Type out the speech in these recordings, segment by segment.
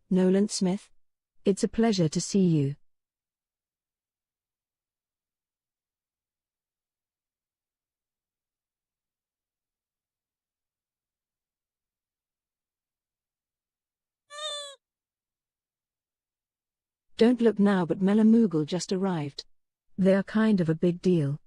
Nolan Smith. It's a pleasure to see you. Don't look now, but Melamoogle just arrived. They are kind of a big deal.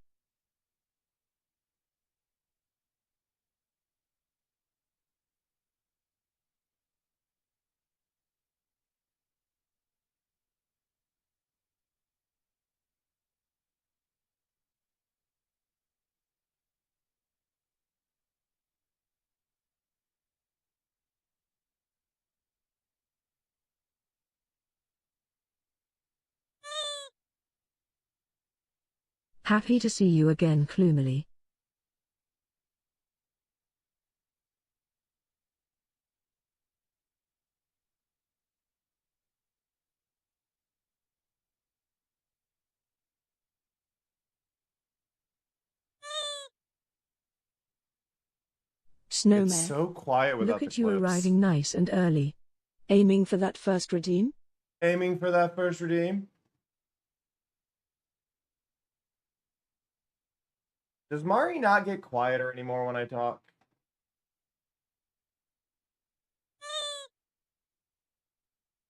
Happy to see you again, Clumily. Snowmare. It's so quiet without Look the at you clips. arriving nice and early. Aiming for that first redeem? Aiming for that first redeem. Does Mari not get quieter anymore when I talk?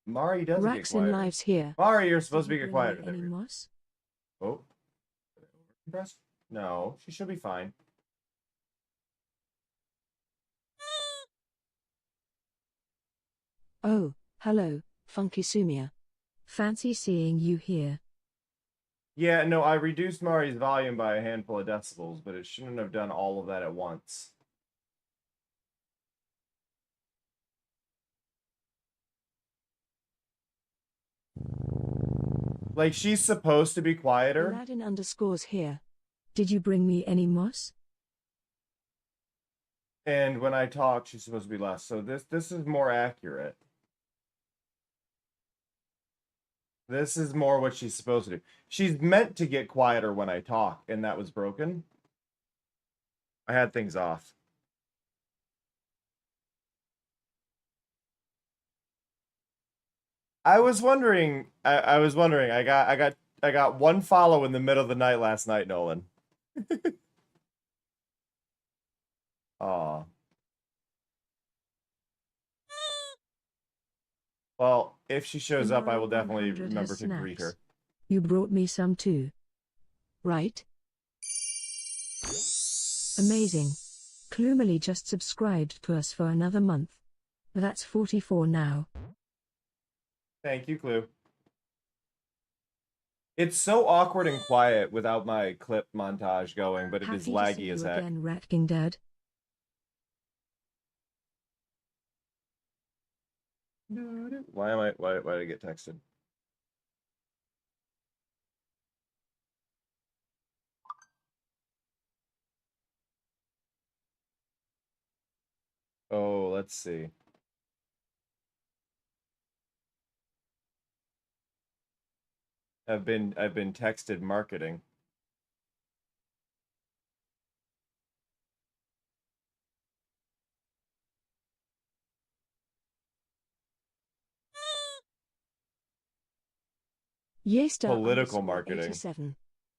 Mari doesn't get Racks in quieter. lives here. Mari, you're supposed to Did you get bring quieter. me any moss? Oh. Press? No, she should be fine. Oh, hello, Funky Sumia. Fancy seeing you here. Yeah, no, I reduced Mari's volume by a handful of decibels, but it shouldn't have done all of that at once. Like, she's supposed to be quieter. Aladdin underscores here. Did you bring me any moss? And when I talk, she's supposed to be less. So this is more accurate. This is more what she's supposed to do. She's meant to get quieter when I talk, and that was broken. I had things off. I was wondering. I was wondering. I got one follow in the middle of the night last night, Nolan. Aw. Well, if she shows up, I will definitely remember to greet her. You brought me some too. Right? Amazing. Clumily just subscribed to us for another month. That's 44 now. Thank you, Clue. It's so awkward and quiet without my clip montage going, but it is laggy as heck. Again, Rat King Dad. Why did I get texted? Oh, let's see. I've been texted marketing. Political marketing. 87.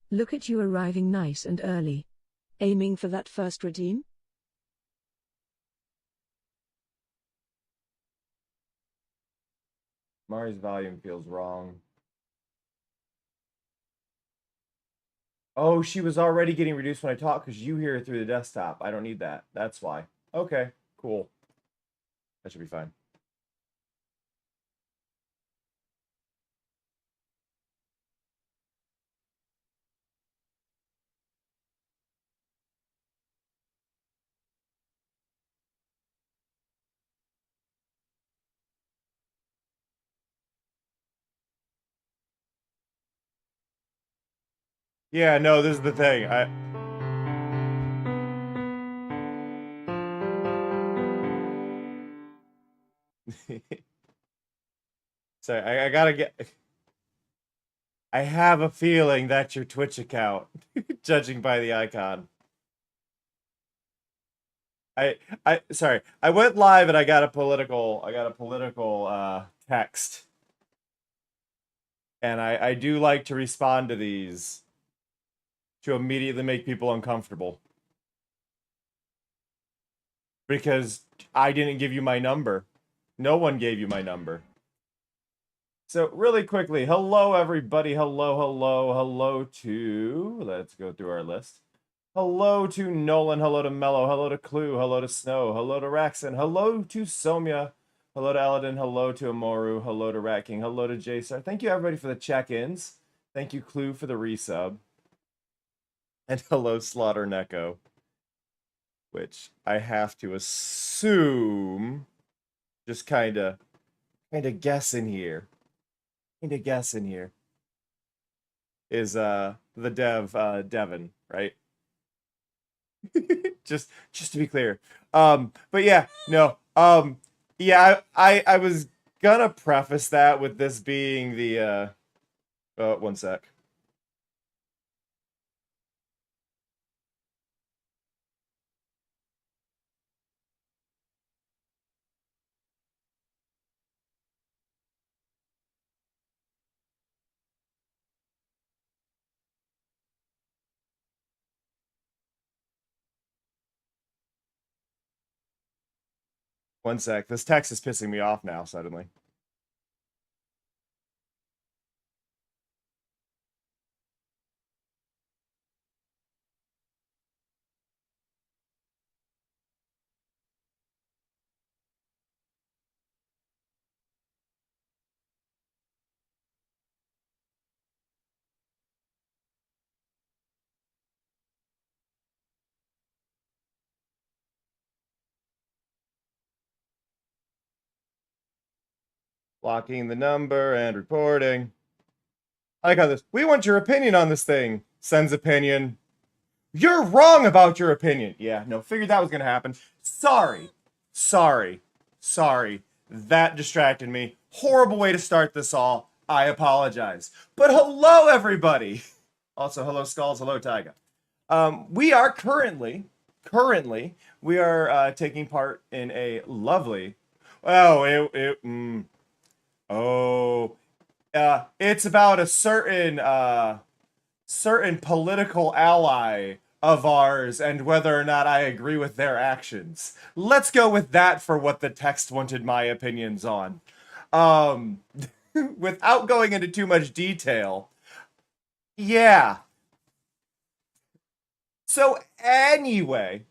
Look at you arriving nice and early. Aiming for that first redeem? Mari's volume feels wrong. Oh, she was already getting reduced when I talk because you hear it through the desktop. I don't need that. That's why. Okay, cool. That should be fine. Yeah, no, this is the thing. Sorry, I gotta get. I have a feeling that's your Twitch account, judging by the icon. Sorry. I went live and I got a political text. And I do like to respond to these to immediately make people uncomfortable. Because I didn't give you my number. No one gave you my number. So really quickly, hello everybody. Hello to, let's go through our list. Hello to Nolan, hello to Mello, hello to Clue, hello to Snow, hello to Raxon, hello to Somya, hello to Eladin, hello to Amoru, hello to Rat King, hello to Jsar. Thank you everybody for the check-ins. Thank you Clue for the resub. And hello Slaughter Neko. Which I have to assume, just kind of guessing here, is the dev Devin, right? just to be clear. But yeah, no. Yeah, I was gonna preface that with this being the one sec. One sec. This text is pissing me off now suddenly. Blocking the number and reporting. I like how this. We want your opinion on this thing. Sends opinion. You're wrong about your opinion. Yeah, no, figured that was going to happen. Sorry. That distracted me. Horrible way to start this all. I apologize. But hello, everybody. Also, hello, Skulls. Hello, Taiga. We are currently, we are taking part in a lovely. It's about a certain political ally of ours and whether or not I agree with their actions. Let's go with that for what the text wanted my opinions on. Without going into too much detail, yeah. So anyway,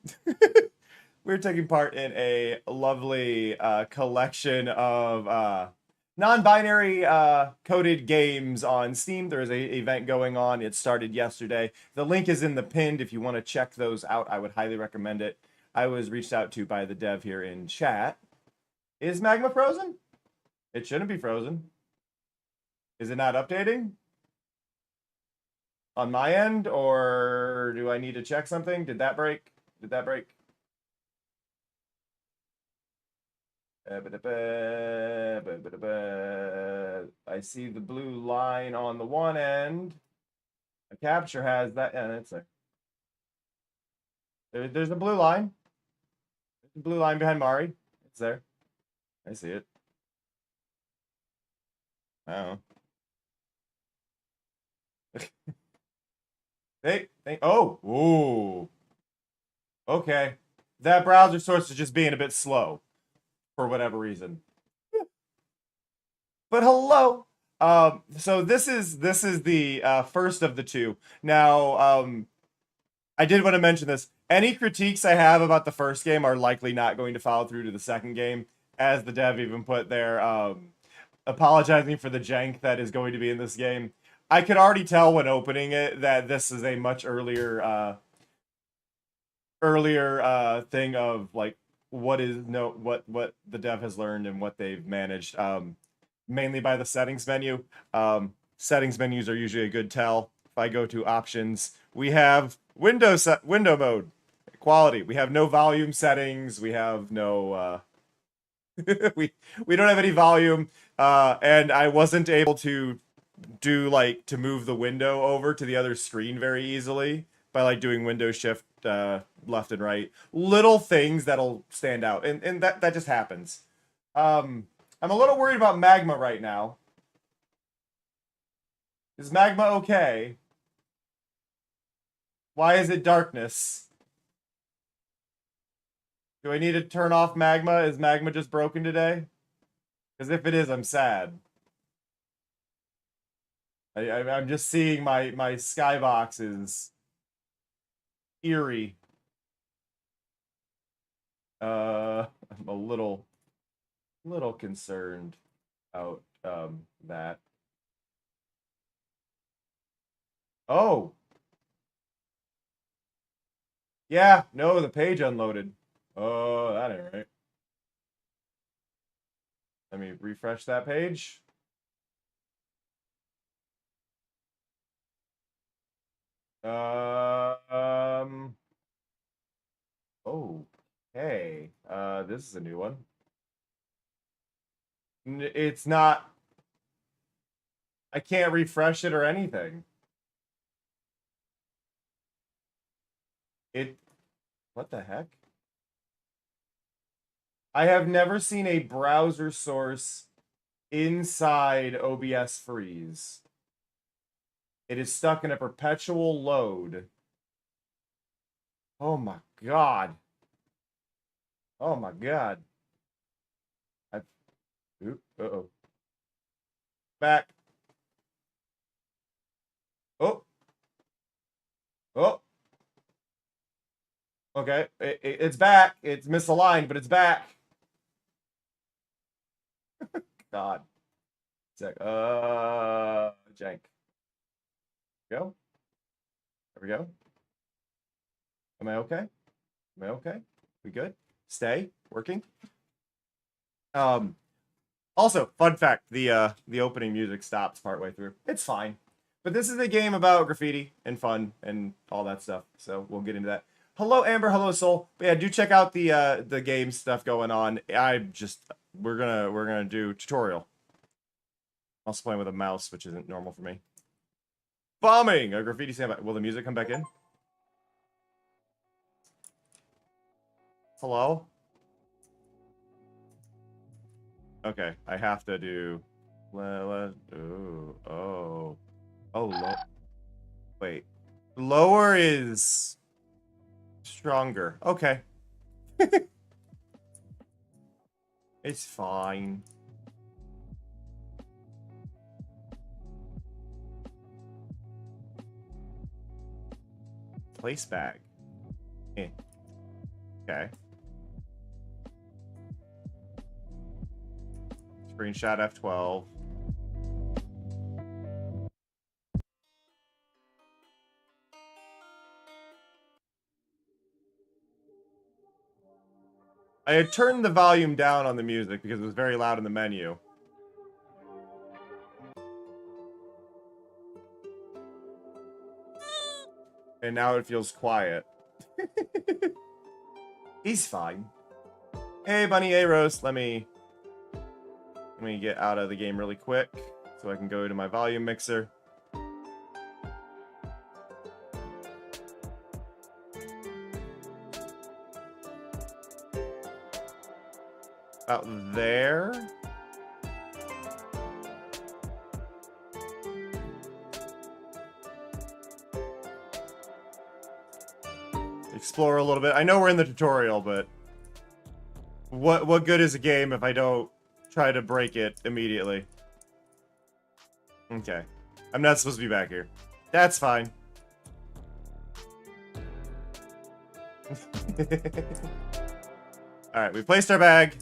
we're taking part in a lovely collection of non-binary coded games on Steam. There is a event going on. It started yesterday. The link is in the pinned. If you want to check those out, I would highly recommend it. I was reached out to by the dev here in chat. Is Magma frozen? It shouldn't be frozen. Is it not updating? On my end, or do I need to check something? Did that break? I see the blue line on the one end. A capture has that, and it's a there's a blue line. There's a blue line behind Mari. It's there. I see it. Oh. Ooh. Okay. That browser source is just being a bit slow for whatever reason. But hello. So this is the first of the two. Now, I did want to mention this. Any critiques I have about the first game are likely not going to follow through to the second game, as the dev even put there, apologizing for the jank that is going to be in this game. I could already tell when opening it that this is a much earlier thing of like what the dev has learned and what they've managed, mainly by the settings menu. Settings menus are usually a good tell. If I go to options, we have window mode, quality. We have no volume settings. We have no we don't have any volume, and I wasn't able to move the window over to the other screen very easily by like doing window shift left and right. Little things that'll stand out, and that just happens. I'm a little worried about magma right now. Is magma okay? Why is it darkness? Do I need to turn off magma? Is magma just broken today? Because if it is, I'm sad. I'm just seeing my skybox is eerie. I'm a little concerned about that. Oh. Yeah, no, the page unloaded. Oh, that ain't right. Let me refresh that page. Okay. This is a new one. It's not. I can't refresh it or anything. What the heck? I have never seen a browser source inside OBS freeze. It is stuck in a perpetual load. Oh my god. Oh my god. Uh-oh. Back. Oh. Oh. Okay. It's back. It's misaligned, but it's back. God. Sec. Jank. Go. There we go. Am I okay? Am I okay? We good? Stay working. Also, fun fact: the opening music stops partway through. It's fine, but this is a game about graffiti and fun and all that stuff. So we'll get into that. Hello, Amber. Hello, Soul. But yeah, do check out the game stuff going on. We're gonna do tutorial. Also playing with a mouse, which isn't normal for me. Bombing a graffiti sandbox. Will the music come back in? Hello? Okay, I have to do... Oh, wait. Lower is... stronger. Okay. It's fine. Place bag. Okay. Screenshot F12. I had turned the volume down on the music because it was very loud in the menu. And now it feels quiet. He's fine. Hey, Bunny. Hey, Rose. Let me get out of the game really quick so I can go to my volume mixer. About there. Explore a little bit. I know we're in the tutorial, but what good is a game if I don't try to break it immediately? Okay. I'm not supposed to be back here. That's fine. Alright, we placed our bag.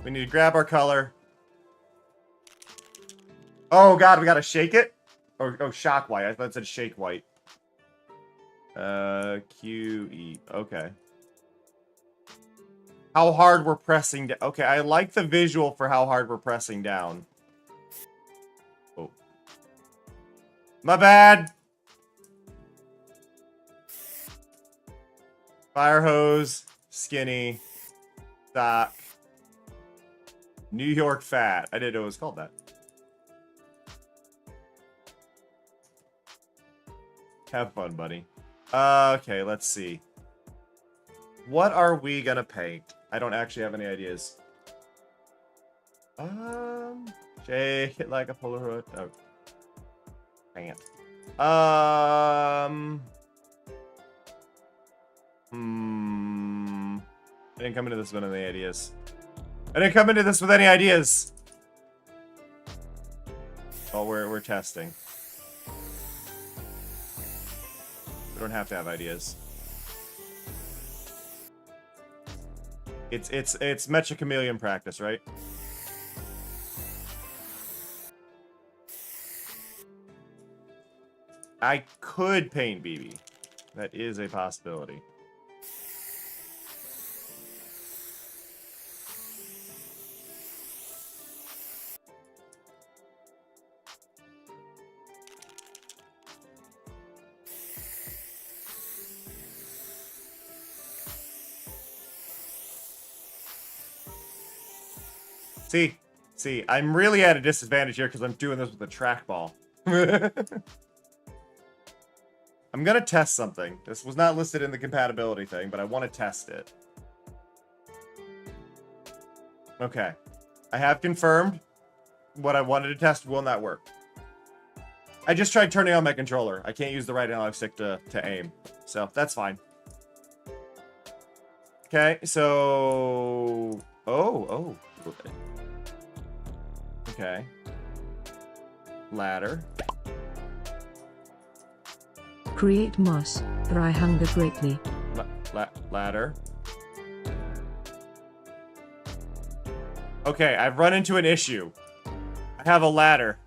We need to grab our color. Oh god, we gotta shake it? Oh, shock white. I thought it said shake white. QE. Okay. How hard we're pressing down. Okay, I like the visual for how hard we're pressing down. Oh. My bad! Fire hose. Skinny. Stock. New York fat. I didn't know it was called that. Have fun, buddy. Okay, let's see. What are we gonna paint? I don't actually have any ideas. Shake it like a Polaroid. Oh, dang it. I didn't come into this with any ideas. I didn't come into this with any ideas. Oh, we're testing. We don't have to have ideas. It's Mecha Chameleon practice, right? I could paint BB. That is a possibility. See, I'm really at a disadvantage here because I'm doing this with a trackball. I'm gonna test something. This was not listed in the compatibility thing, but I want to test it. Okay. I have confirmed what I wanted to test will not work. I just tried turning on my controller. I can't use the right analog stick to aim. So, that's fine. Okay, so... Oh. Okay. Ladder. Create moss, for I hunger greatly. Ladder. Okay, I've run into an issue. I have a ladder.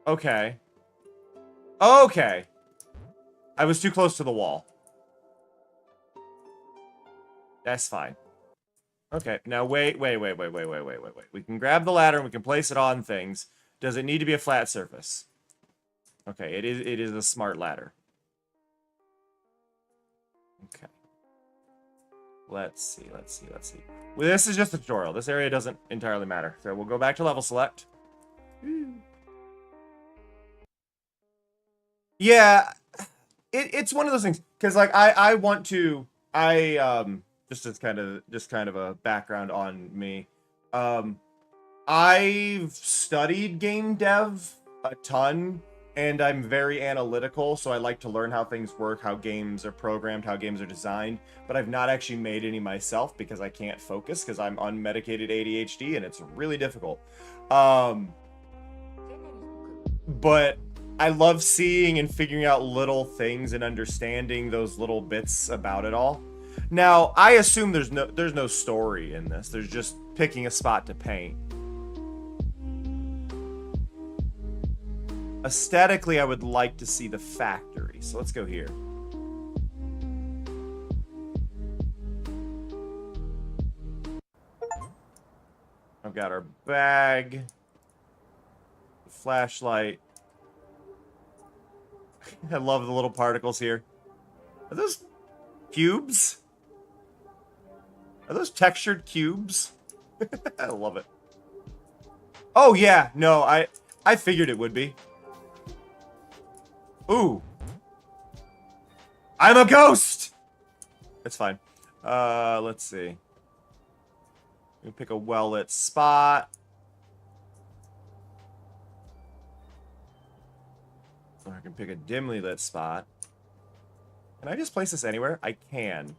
Okay. Okay. I was too close to the wall. That's fine. Okay, now wait. We can grab the ladder and we can place it on things. Does it need to be a flat surface? Okay, it is a smart ladder. Okay. Let's see. Well, this is just a tutorial. This area doesn't entirely matter. So we'll go back to level select. Yeah, it's one of those things because like I want to just as kind of a background on me. I've studied game dev a ton, and I'm very analytical, so I like to learn how things work, how games are programmed, how games are designed, but I've not actually made any myself because I can't focus because I'm unmedicated ADHD, and it's really difficult. But I love seeing and figuring out little things and understanding those little bits about it all. Now, I assume there's no story in this. There's just picking a spot to paint. Aesthetically, I would like to see the factory. So let's go here. I've got our bag. Flashlight. I love the little particles here. Are those cubes? Are those textured cubes? I love it. Oh yeah, no, I figured it would be. Ooh. I'm a ghost! It's fine. Let's see. We pick a well-lit spot. Or I can pick a dimly lit spot. Can I just place this anywhere? I can.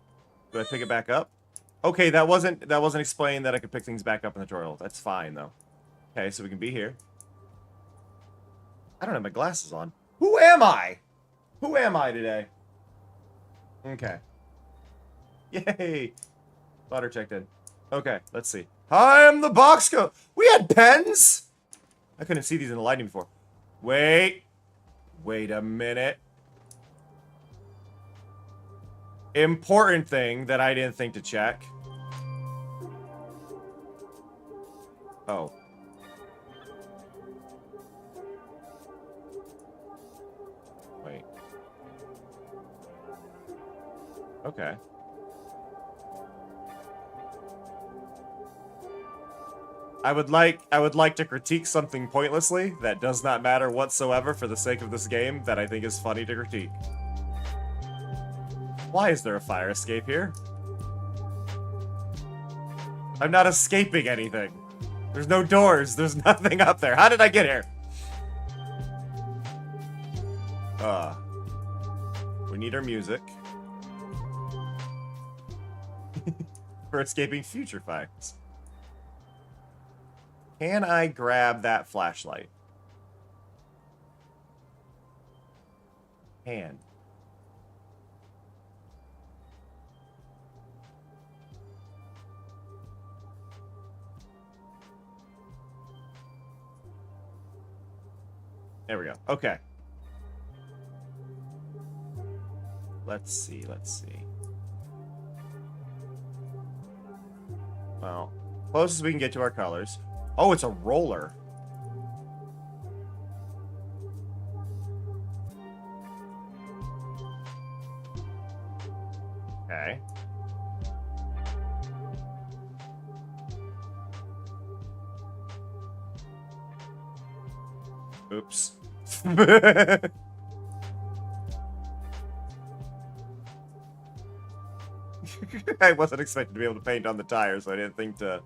Do I pick it back up? Okay, that wasn't explained that I could pick things back up in the tutorial. That's fine though. Okay, so we can be here. I don't have my glasses on. Who am I? Who am I today? Okay. Yay! Daughter checked in. Okay, let's see. I am the box coat. We had pens. I couldn't see these in the lighting before. Wait a minute. Important thing that I didn't think to check. Oh. Wait. Okay. I would like to critique something pointlessly that does not matter whatsoever for the sake of this game that I think is funny to critique. Why is there a fire escape here? I'm not escaping anything. There's no doors. There's nothing up there. How did I get here? We need our music. For escaping future fires. Can I grab that flashlight? Can. There we go. Okay. Let's see. Well, closest we can get to our colors. Oh, it's a roller. Okay. Oops. I wasn't expecting to be able to paint on the tires, so I didn't think to...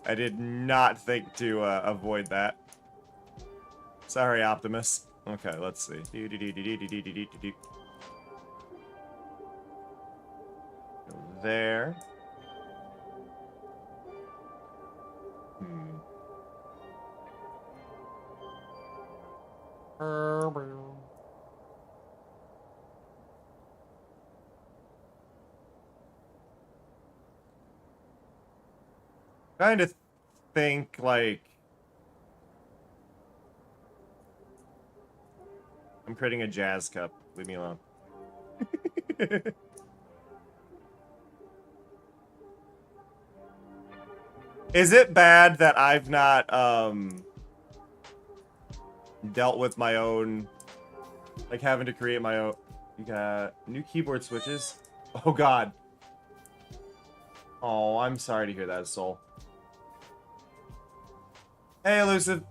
I did not think to avoid that. Sorry, Optimus. Okay, let's see. Go there. Trying to think, like... I'm creating a jazz cup. Leave me alone. Is it bad that I've not, dealt with my own... Like, having to create my own... You got new keyboard switches? Oh, God. Oh, I'm sorry to hear that, Soul. Hey, Elusive.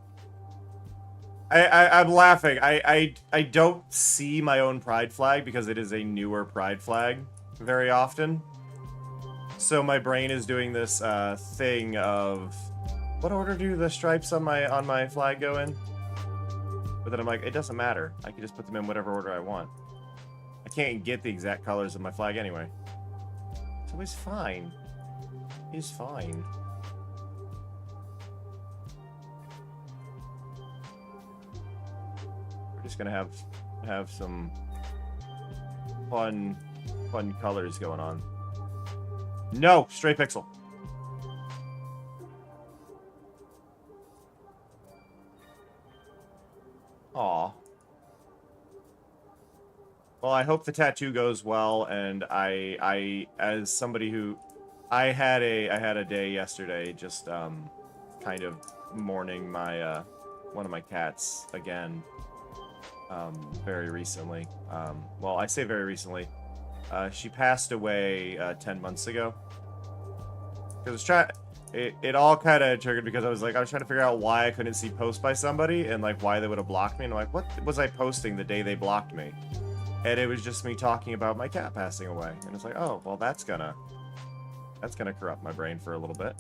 I'm laughing. I don't see my own pride flag because it is a newer pride flag very often. So my brain is doing this thing of what order do the stripes on my flag go in? But then I'm like, it doesn't matter. I can just put them in whatever order I want. I can't get the exact colors of my flag anyway. So he's fine. He's fine. Just gonna have some fun colors going on. No, stray pixel. Aw. Well, I hope the tattoo goes well, and I as somebody who I had a day yesterday just kind of mourning my one of my cats again. Very recently. Well, I say very recently. She passed away 10 months ago. Because it all kind of triggered because I was trying to figure out why I couldn't see posts by somebody and like why they would have blocked me. And I'm like, what was I posting the day they blocked me? And it was just me talking about my cat passing away. And it's like, oh, well, that's gonna corrupt my brain for a little bit.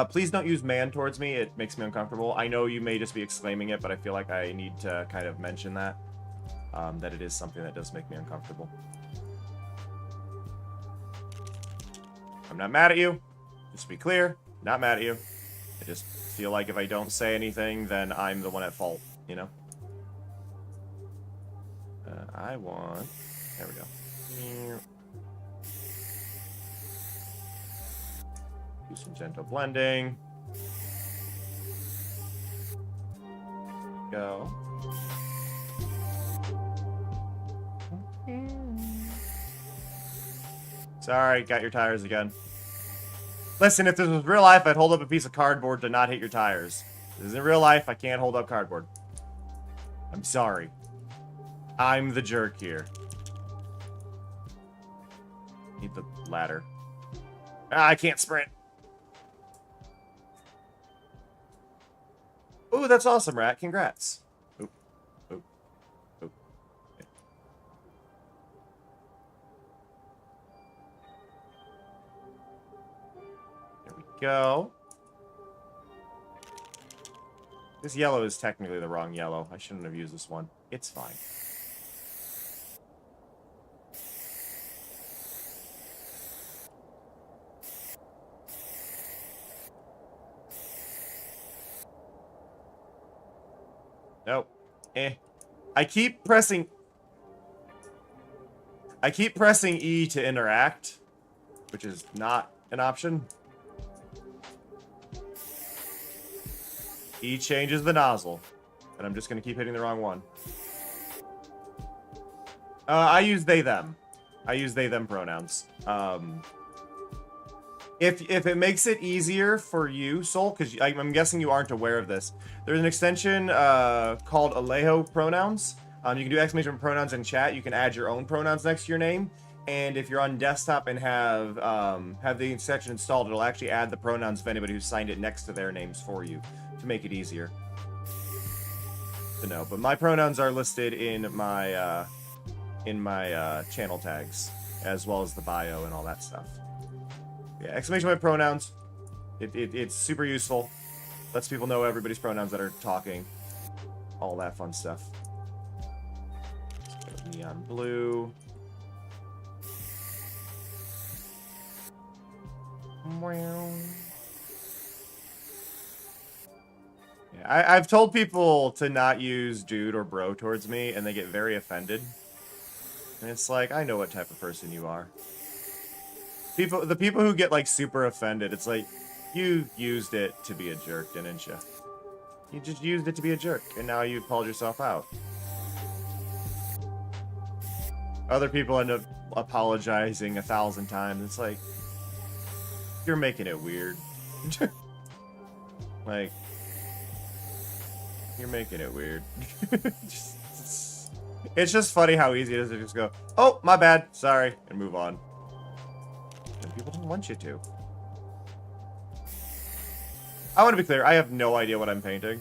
Please don't use man towards me. It makes me uncomfortable. I know you may just be exclaiming it, but I feel like I need to kind of mention that. That it is something that does make me uncomfortable. I'm not mad at you. Just to be clear, not mad at you. I just feel like if I don't say anything, then I'm the one at fault, you know? I want... There we go. Do some gentle blending. Go. Sorry, got your tires again. Listen, if this was real life, I'd hold up a piece of cardboard to not hit your tires. This isn't real life, I can't hold up cardboard. I'm sorry. I'm the jerk here. Need the ladder. Ah, I can't sprint. Ooh, that's awesome, Rat. Congrats. Oop, oop, oop. Okay. There we go. This yellow is technically the wrong yellow. I shouldn't have used this one. It's fine. Nope. Eh. I keep pressing E to interact, which is not an option. E changes the nozzle, and I'm just gonna keep hitting the wrong one. I use they them. I use they them pronouns. If it makes it easier for you, Soul, because I'm guessing you aren't aware of this, there's an extension called Alejo pronouns. You can do exclamation pronouns in chat. You can add your own pronouns next to your name, and if you're on desktop and have the extension installed, it'll actually add the pronouns of anybody who signed it next to their names for you to make it easier to know. But my pronouns are listed in my channel tags, as well as the bio and all that stuff. Yeah, exclamation point pronouns. It's super useful. Lets people know everybody's pronouns that are talking. All that fun stuff. Neon blue. Yeah, I've told people to not use dude or bro towards me, and they get very offended. And it's like, I know what type of person you are. The people who get like super offended, it's like, you used it to be a jerk, didn't you? You just used it to be a jerk, and now you've called yourself out. Other people end up apologizing 1,000 times. It's like, you're making it weird. Like, you're making it weird. It's just funny how easy it is to just go, oh, my bad, sorry, and move on. And people don't want you to. I want to be clear, I have no idea what I'm painting.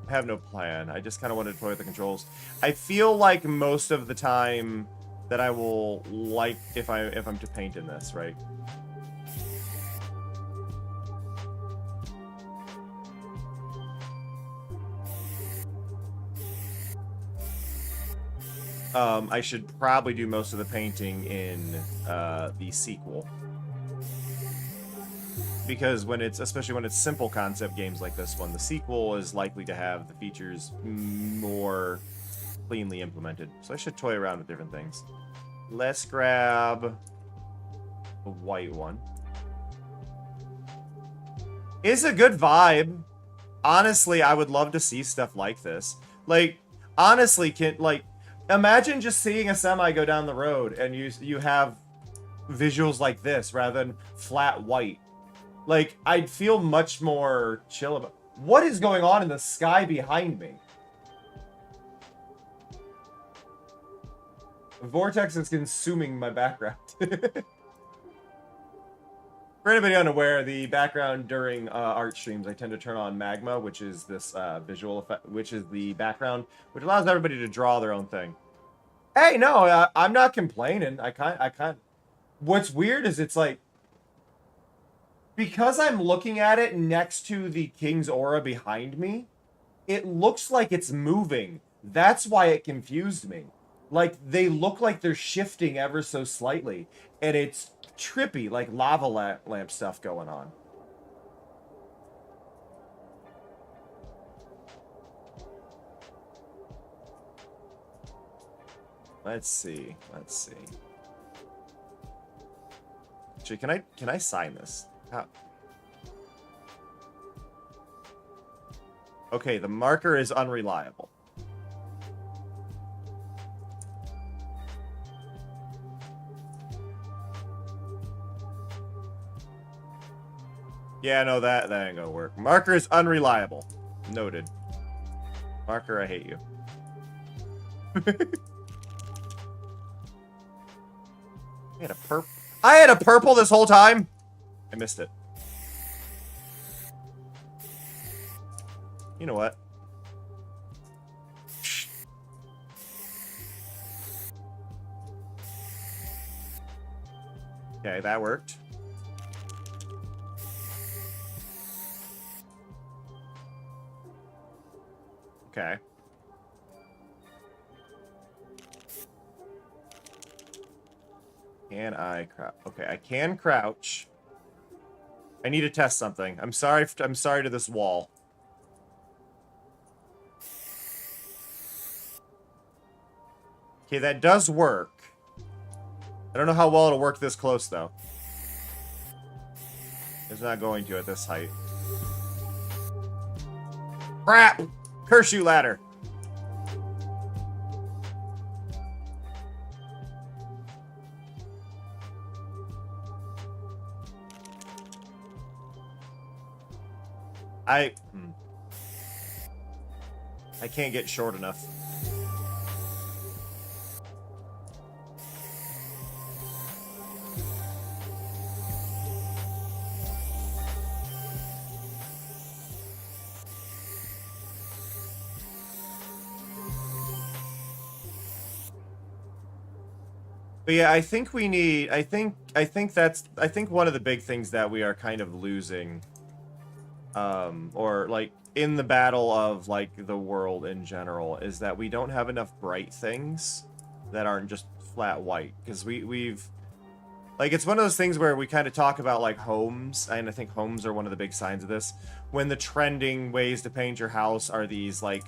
I have no plan. I just kind of want to toy with the controls. I feel like most of the time that I will like if I'm to paint in this, right? I should probably do most of the painting in the sequel. Because especially when it's simple concept games like this one, the sequel is likely to have the features more cleanly implemented. So I should toy around with different things. Let's grab the white one. It's a good vibe. Honestly, I would love to see stuff like this. Like, honestly, imagine just seeing a semi go down the road and you have visuals like this rather than flat white. Like, I'd feel much more chill about... What is going on in the sky behind me? The vortex is consuming my background. For anybody unaware, the background during art streams, I tend to turn on magma, which is this visual effect, which is the background, which allows everybody to draw their own thing. Hey, no, I'm not complaining. I can't. What's weird is it's like, because I'm looking at it next to the King's aura behind me, it looks like it's moving. That's why it confused me. Like, they look like they're shifting ever so slightly. And it's trippy, like lava lamp stuff going on. Let's see. Actually, can I sign this? How? Okay, the marker is unreliable. Yeah, no, that ain't gonna work. Marker is unreliable. Noted. Marker, I hate you. Get a I had a purple this whole time. I missed it. You know what? Okay, that worked. Okay. Can I crouch? Okay, I can crouch. I need to test something. I'm sorry to this wall. Okay, that does work. I don't know how well it'll work this close, though. It's not going to at this height. Crap! Curse you, ladder! I can't get short enough. But yeah, I think we need, I think one of the big things that we are kind of losing, or like in the battle of like the world in general, is that we don't have enough bright things that aren't just flat white. Because we've, like, it's one of those things where we kind of talk about like homes, and I think homes are one of the big signs of this, when the trending ways to paint your house are these like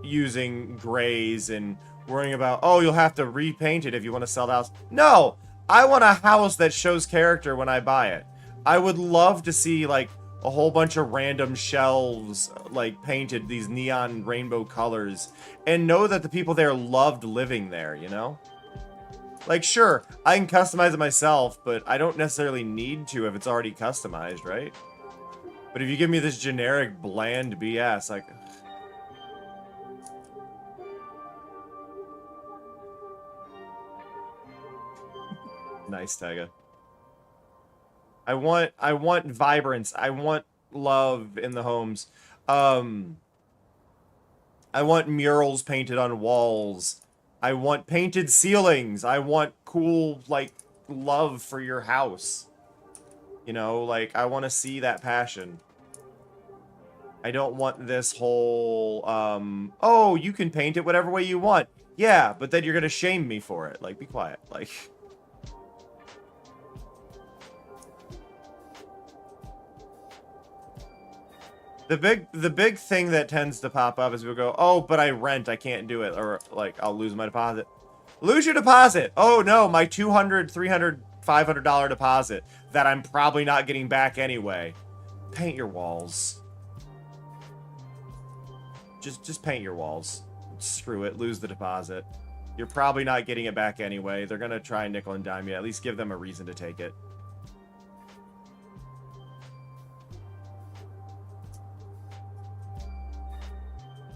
using grays and worrying about, oh, you'll have to repaint it if you want to sell the house. No! I want a house that shows character when I buy it. I would love to see, like, a whole bunch of random shelves, like, painted these neon rainbow colors, and know that the people there loved living there, you know? Like, sure, I can customize it myself, but I don't necessarily need to if it's already customized, right? But if you give me this generic, bland BS, like... Nice, Taiga. I want vibrance. I want love in the homes. I want murals painted on walls. I want painted ceilings. I want cool, like, love for your house. You know, like, I want to see that passion. I don't want this whole, oh, you can paint it whatever way you want. Yeah, but then you're gonna shame me for it. Like, be quiet. Like... The big thing that tends to pop up is we'll go, oh, but I rent, I can't do it, or like I'll lose my deposit. Lose your deposit. Oh no, my $200, $300, $500 deposit that I'm probably not getting back anyway. Paint your walls. Just paint your walls. Screw it, lose the deposit. You're probably not getting it back anyway. They're gonna try and nickel and dime you. At least give them a reason to take it.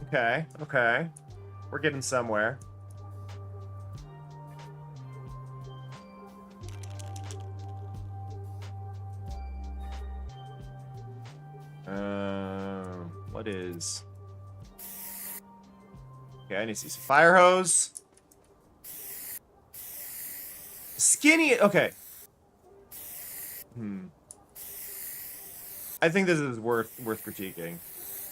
Okay, okay. We're getting somewhere. What is... Okay, I need to see some fire hose. Skinny... Okay. I think this is worth critiquing.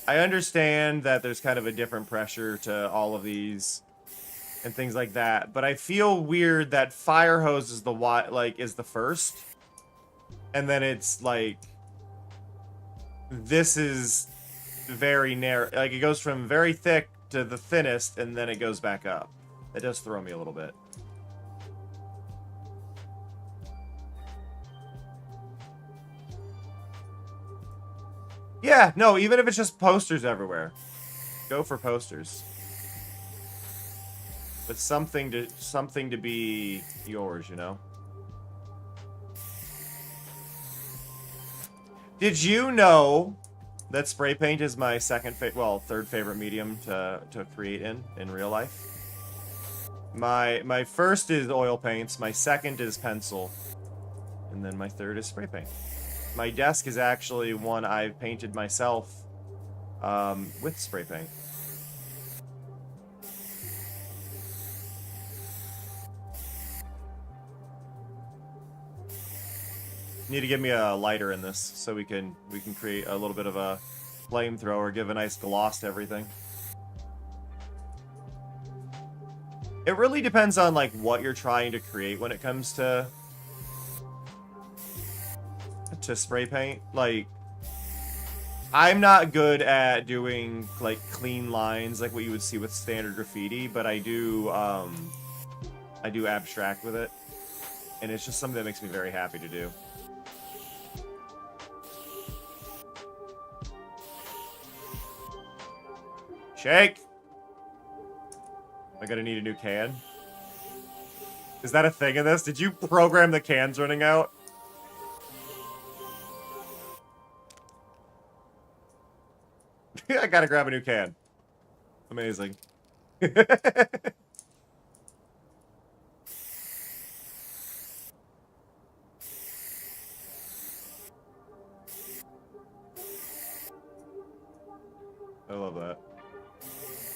I understand that there's kind of a different pressure to all of these and things like that, but I feel weird that fire hose is is the first, and then it's like this is very narrow. Like, it goes from very thick to the thinnest, and then it goes back up. That does throw me a little bit. Yeah, no, even if it's just posters everywhere. Go for posters. But something to be yours, you know? Did you know that spray paint is my third favorite medium to create in real life? My first is oil paints, my second is pencil, And then my third is spray paint. My desk is actually one I've painted myself with spray paint. Need to give me a lighter in this so we can create a little bit of a flamethrower, give a nice gloss to everything. It really depends on like what you're trying to create when it comes to spray paint. Like, I'm not good at doing like clean lines like what you would see with standard graffiti, but I do abstract with it, and it's just something that makes me very happy to do. Shake! Am I gonna need a new can? Is that a thing in this? Did you program the cans running out? I gotta grab a new can. Amazing. I love that.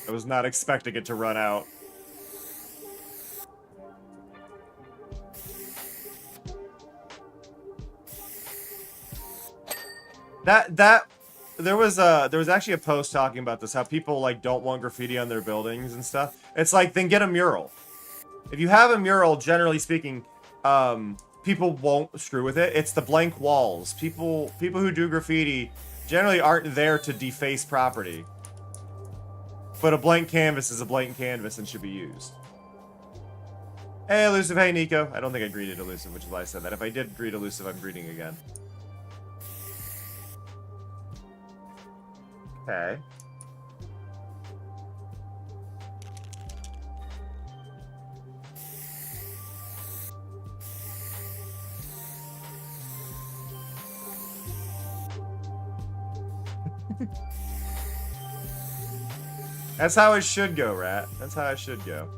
I was not expecting it to run out. There was actually a post talking about this, how people like don't want graffiti on their buildings and stuff. It's like, then get a mural. If you have a mural, generally speaking, people won't screw with it. It's the blank walls. People who do graffiti generally aren't there to deface property. But a blank canvas is a blank canvas and should be used. Hey, Elusive. Hey, Nico. I don't think I greeted Elusive, which is why I said that. If I did greet Elusive, I'm greeting again. Okay. That's how it should go, Rat. That's how it should go.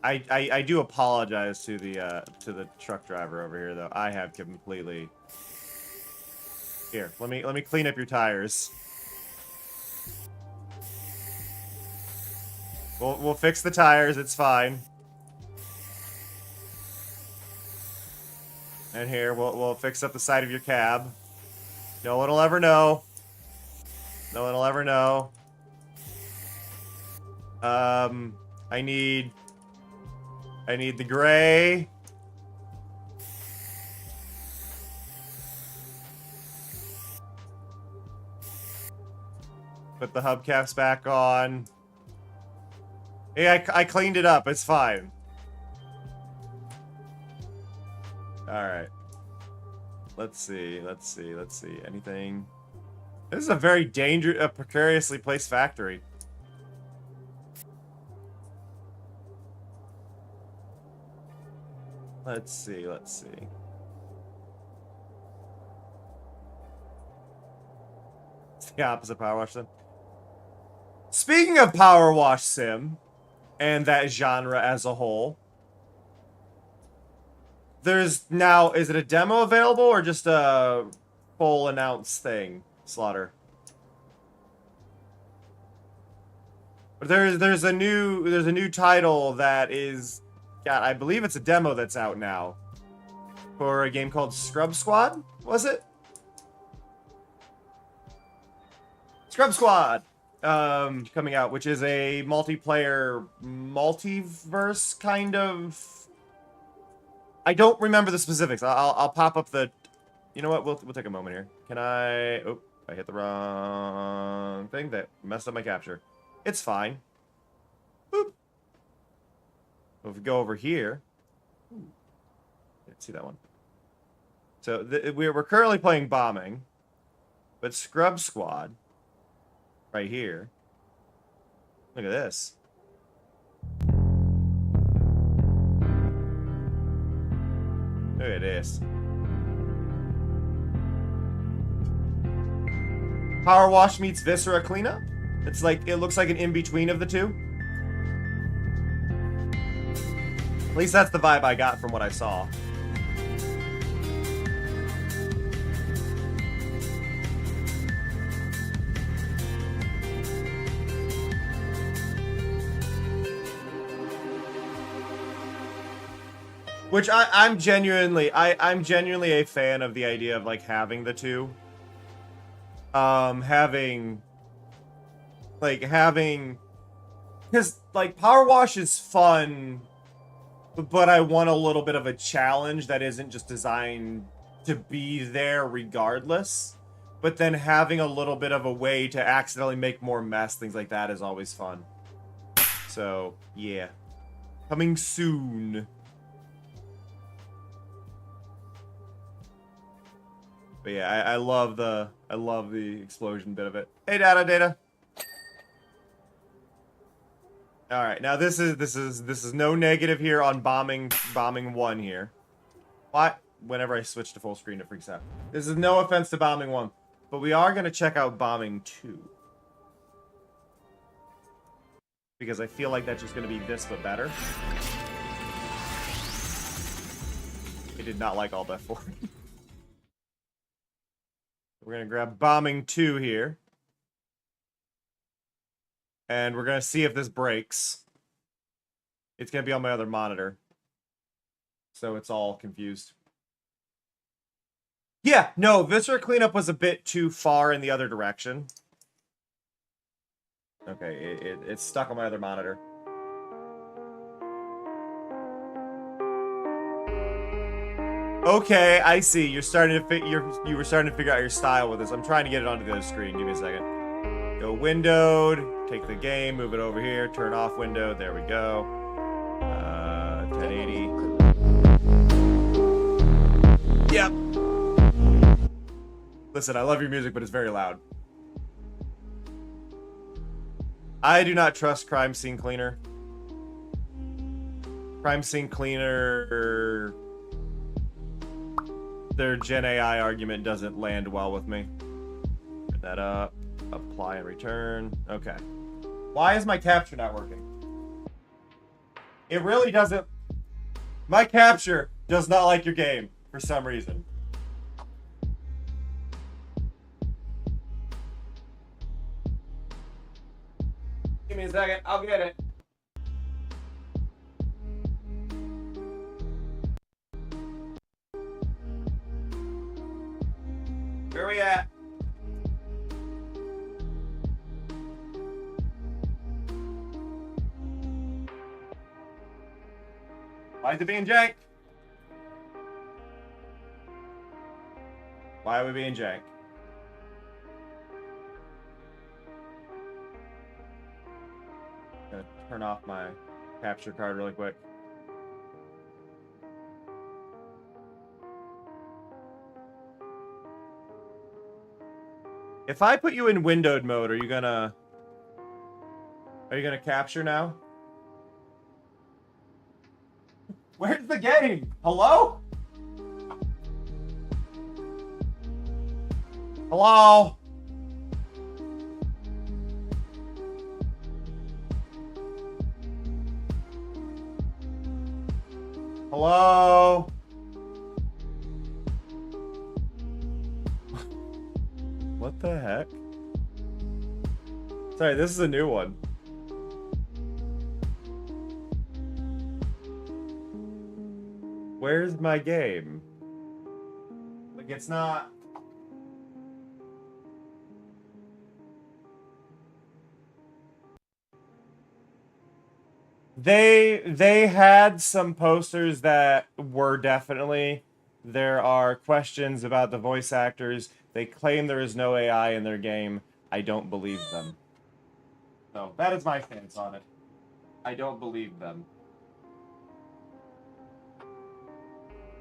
I do apologize to the truck driver over here, though. I have completely... Here, let me clean up your tires. We'll fix the tires, it's fine. And here, we'll fix up the side of your cab. No one will ever know. No one will ever know. I need the gray. Put the hubcaps back on. Hey, I cleaned it up. It's fine. Alright. Let's see. Anything? This is a very dangerous, precariously placed factory. Let's see. It's the opposite Power Wash Sim. Speaking of Power Wash Sim, and that genre as a whole, there's now, is it a demo available or just a full announced thing, Slaughter? There's a new title that is, God, I believe it's a demo that's out now for a game called Scrub Squad, was it? Scrub Squad! Coming out, which is a multiplayer, multiverse kind of... I don't remember the specifics. I'll pop up the... You know what? We'll take a moment here. Can I... Oh, I hit the wrong thing. That messed up my capture. It's fine. Boop. If we go over here... Let's see that one. So, we're currently playing Bombing. But Scrub Squad... right here. Look at this. Look at this. Power Wash meets Viscera Cleanup. It's like, it looks like an in-between of the two. At least that's the vibe I got from what I saw. Which I'm genuinely a fan of the idea of like having the two. Having because like Power Wash is fun, but I want a little bit of a challenge that isn't just designed to be there regardless. But then having a little bit of a way to accidentally make more mess, things like that, is always fun. So yeah, coming soon. But yeah, I love the explosion bit of it. Hey, Data. All right, now this is no negative here on bombing 1 here. What? Whenever I switch to full screen, it freaks out. This is no offense to bombing 1, but we are gonna check out bombing 2 because I feel like that's just gonna be this but better. I did not like Alt F4. We're going to grab bombing 2 here. And we're going to see if this breaks. It's going to be on my other monitor. So it's all confused. Yeah, no, Viscera Cleanup was a bit too far in the other direction. Okay, it's stuck on my other monitor. Okay, I see. You're starting to you were starting to figure out your style with this. I'm trying to get it onto the other screen. Give me a second. Go windowed, take the game, move it over here, turn off window. There we go. 1080. Yep. Listen, I love your music, but it's very loud. I do not trust Crime Scene Cleaner. Crime Scene Cleaner... Their Gen AI argument doesn't land well with me. Put that up. Apply and return. Okay. Why is my capture not working? It really doesn't... My capture does not like your game for some reason. Give me a second. I'll get it. Where are we at? Why is it being jank? Why are we being jank? Gonna turn off my capture card really quick. If I put you in windowed mode, are you gonna capture now? Where's the game? Hello? Hello? Hello? What the heck? Sorry, this is a new one. Where's my game? Like, it's not... They had some posters that were definitely... There are questions about the voice actors. They claim there is no AI in their game. I don't believe them. So, that is my stance on it. I don't believe them.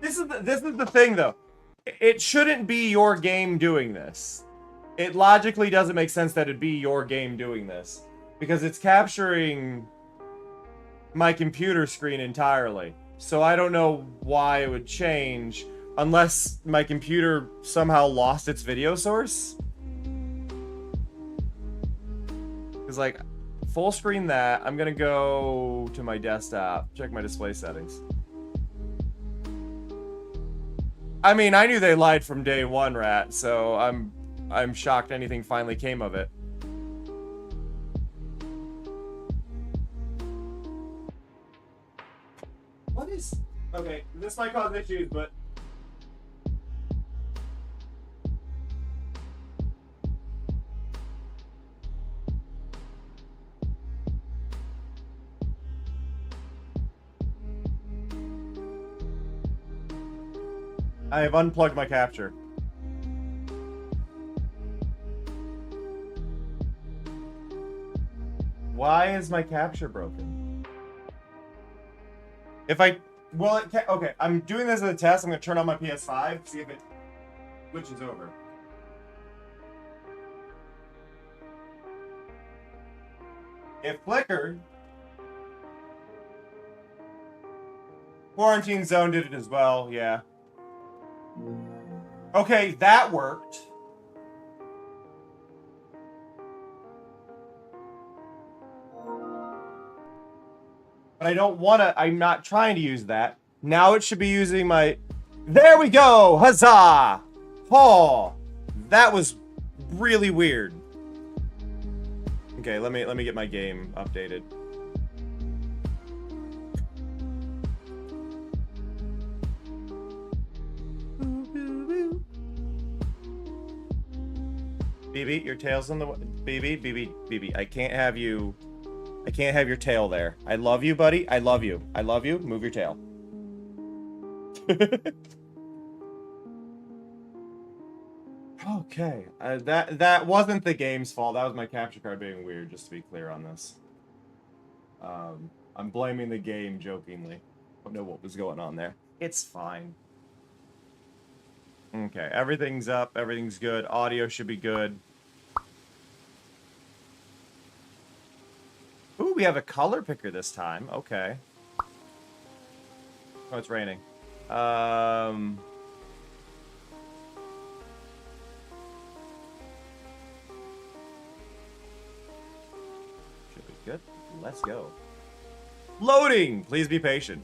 This is the thing, though. It shouldn't be your game doing this. It logically doesn't make sense that it'd be your game doing this. Because it's capturing my computer screen entirely. So I don't know why it would change unless my computer somehow lost its video source. Because, like, full screen that. I'm going to go to my desktop. Check my display settings. I mean, I knew they lied from day one, Rat, so I'm shocked anything finally came of it. What is... Okay, this might cause issues, but... I have unplugged my capture. Why is my capture broken? If I... Well, it can't... Okay, I'm doing this as a test. I'm going to turn on my PS5, see if it switches over. It flickered. Quarantine Zone did it as well, yeah. Okay, that worked. But I don't want to... I'm not trying to use that. Now it should be using my... There we go! Huzzah! Oh! That was really weird. Okay, let me get my game updated. BB, your tail's on the... BB. I can't have you... I can't have your tail there. I love you, buddy. I love you. I love you. Move your tail. Okay. That wasn't the game's fault. That was my capture card being weird, just to be clear on this. I'm blaming the game jokingly. I don't know what was going on there. It's fine. Okay, everything's up. Everything's good. Audio should be good. Ooh, we have a color picker this time. Okay. Oh, it's raining. Should be good. Let's go. Loading! Please be patient.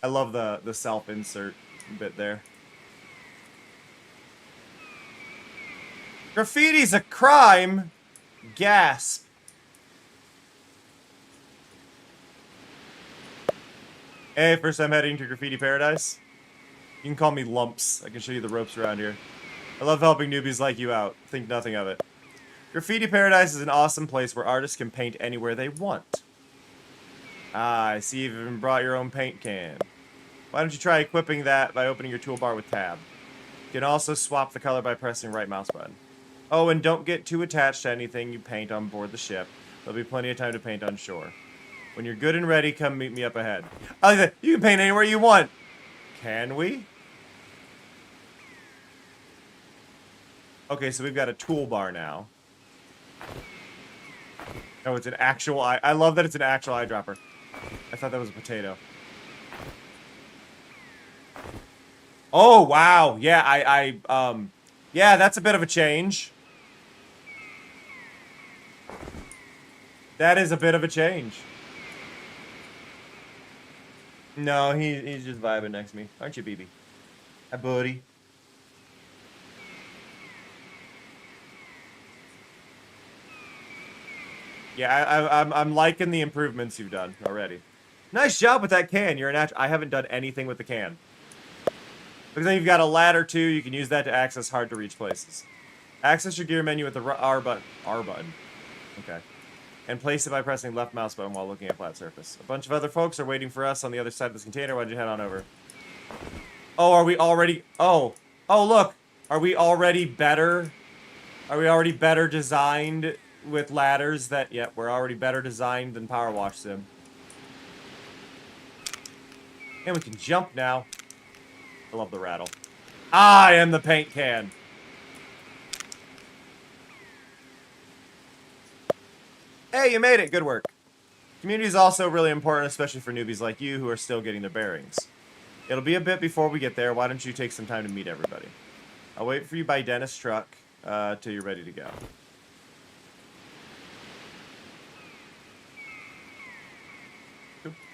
I love the self-insert bit there. Graffiti's a crime! Gasp. Hey, first I'm heading to Graffiti Paradise. You can call me Lumps. I can show you the ropes around here. I love helping newbies like you out. Think nothing of it. Graffiti Paradise is an awesome place where artists can paint anywhere they want. Ah, I see you've even brought your own paint can. Why don't you try equipping that by opening your toolbar with tab. You can also swap the color by pressing right mouse button. Oh, and don't get too attached to anything you paint on board the ship. There'll be plenty of time to paint on shore. When you're good and ready, come meet me up ahead. I like that. You can paint anywhere you want. Can we? Okay, so we've got a toolbar now. Oh, it's an actual eye. I love that it's an actual eyedropper. I thought that was a potato. Oh, wow. Yeah, yeah, that's a bit of a change. That is a bit of a change. No, he's just vibing next to me. Aren't you, BB? Hi, buddy. Yeah, I'm liking the improvements you've done already. Nice job with that can. You're an I haven't done anything with the can. Because then you've got a ladder too. You can use that to access hard to reach places. Access your gear menu with the R button. R button. Okay. And place it by pressing left mouse button while looking at flat surface. A bunch of other folks are waiting for us on the other side of this container. Why don't you head on over? Oh, are we already... Oh. Oh, look. Are we already better? Are we already better designed with ladders that... Yep, we're already better designed than Power Wash Sim. And we can jump now. I love the rattle. I am the paint can. Hey, you made it. Good work. Community is also really important, especially for newbies like you who are still getting their bearings. It'll be a bit before we get there. Why don't you take some time to meet everybody? I'll wait for you by Dennis' truck. till you're ready to go.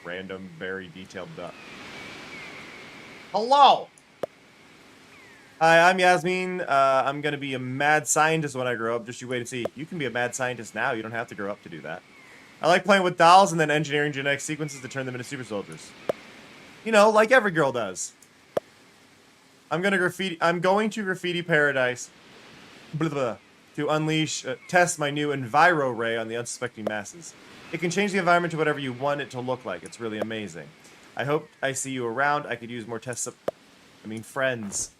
Random, very detailed duck. Hello! Hi, I'm Yasmin. I'm going to be a mad scientist when I grow up. Just you wait and see. You can be a mad scientist now. You don't have to grow up to do that. I like playing with dolls and then engineering genetic sequences to turn them into super soldiers. You know, like every girl does. I'm going to Graffiti Paradise blah, blah, to unleash, test my new Enviro Ray on the unsuspecting masses. It can change the environment to whatever you want it to look like. It's really amazing. I hope I see you around. I could use more friends.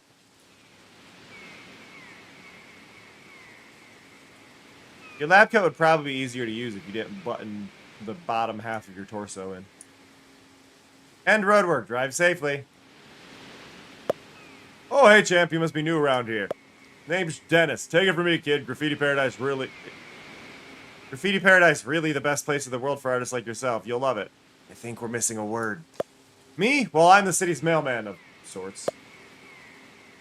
Your lab coat would probably be easier to use if you didn't button the bottom half of your torso in. End roadwork. Drive safely. Oh, hey, champ. You must be new around here. Name's Dennis. Take it from me, kid. Graffiti Paradise really the best place in the world for artists like yourself. You'll love it. I think we're missing a word. Me? Well, I'm the city's mailman of sorts.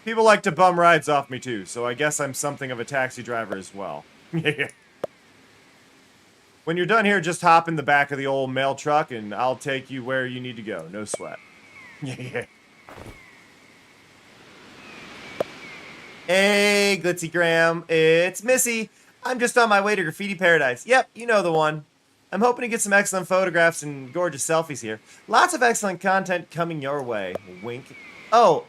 People like to bum rides off me too, so I guess I'm something of a taxi driver as well. When you're done here, just hop in the back of the old mail truck and I'll take you where you need to go. No sweat. Hey, Glitzy Graham. It's Missy. I'm just on my way to Graffiti Paradise. Yep, you know the one. I'm hoping to get some excellent photographs and gorgeous selfies here. Lots of excellent content coming your way. Wink. Oh,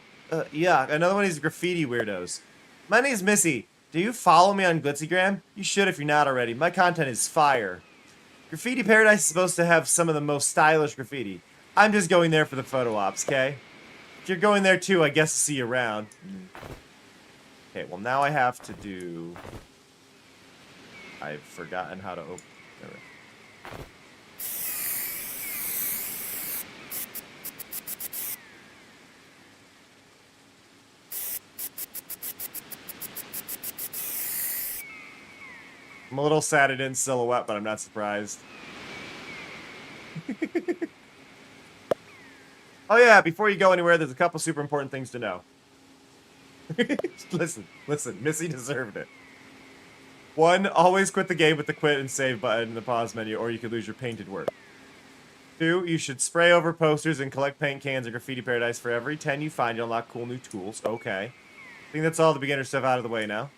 yeah, another one of these graffiti weirdos. My name's Missy. Do you follow me on Glitzygram? You should if you're not already. My content is fire. Graffiti Paradise is supposed to have some of the most stylish graffiti. I'm just going there for the photo ops, okay? If you're going there too, I guess I'll see you around. Okay, well now I have to do... I've forgotten how to open... There we go. I'm a little sad it didn't silhouette, but I'm not surprised. Oh yeah, before you go anywhere, there's a couple super important things to know. Listen, Missy deserved it. 1, always quit the game with the quit and save button in the pause menu, or you could lose your painted work. 2, you should spray over posters and collect paint cans in Graffiti Paradise. For every 10 you find, you unlock cool new tools. Okay. I think that's all the beginner stuff out of the way now.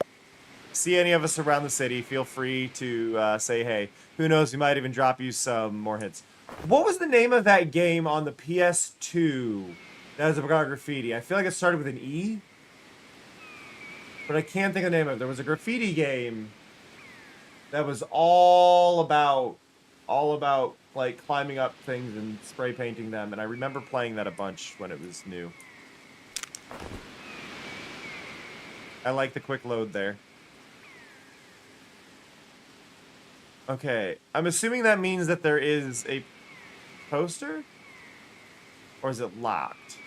See any of us around the city, feel free to say hey. Who knows, we might even drop you some more hints. What was the name of that game on the PS2 that was about graffiti? I feel like it started with an E, but I can't think of the name of it. There was a graffiti game that was all about like climbing up things and spray painting them, and I remember playing that a bunch when it was new. I like the quick load there. Okay, I'm assuming that means that there is a poster? Or is it locked?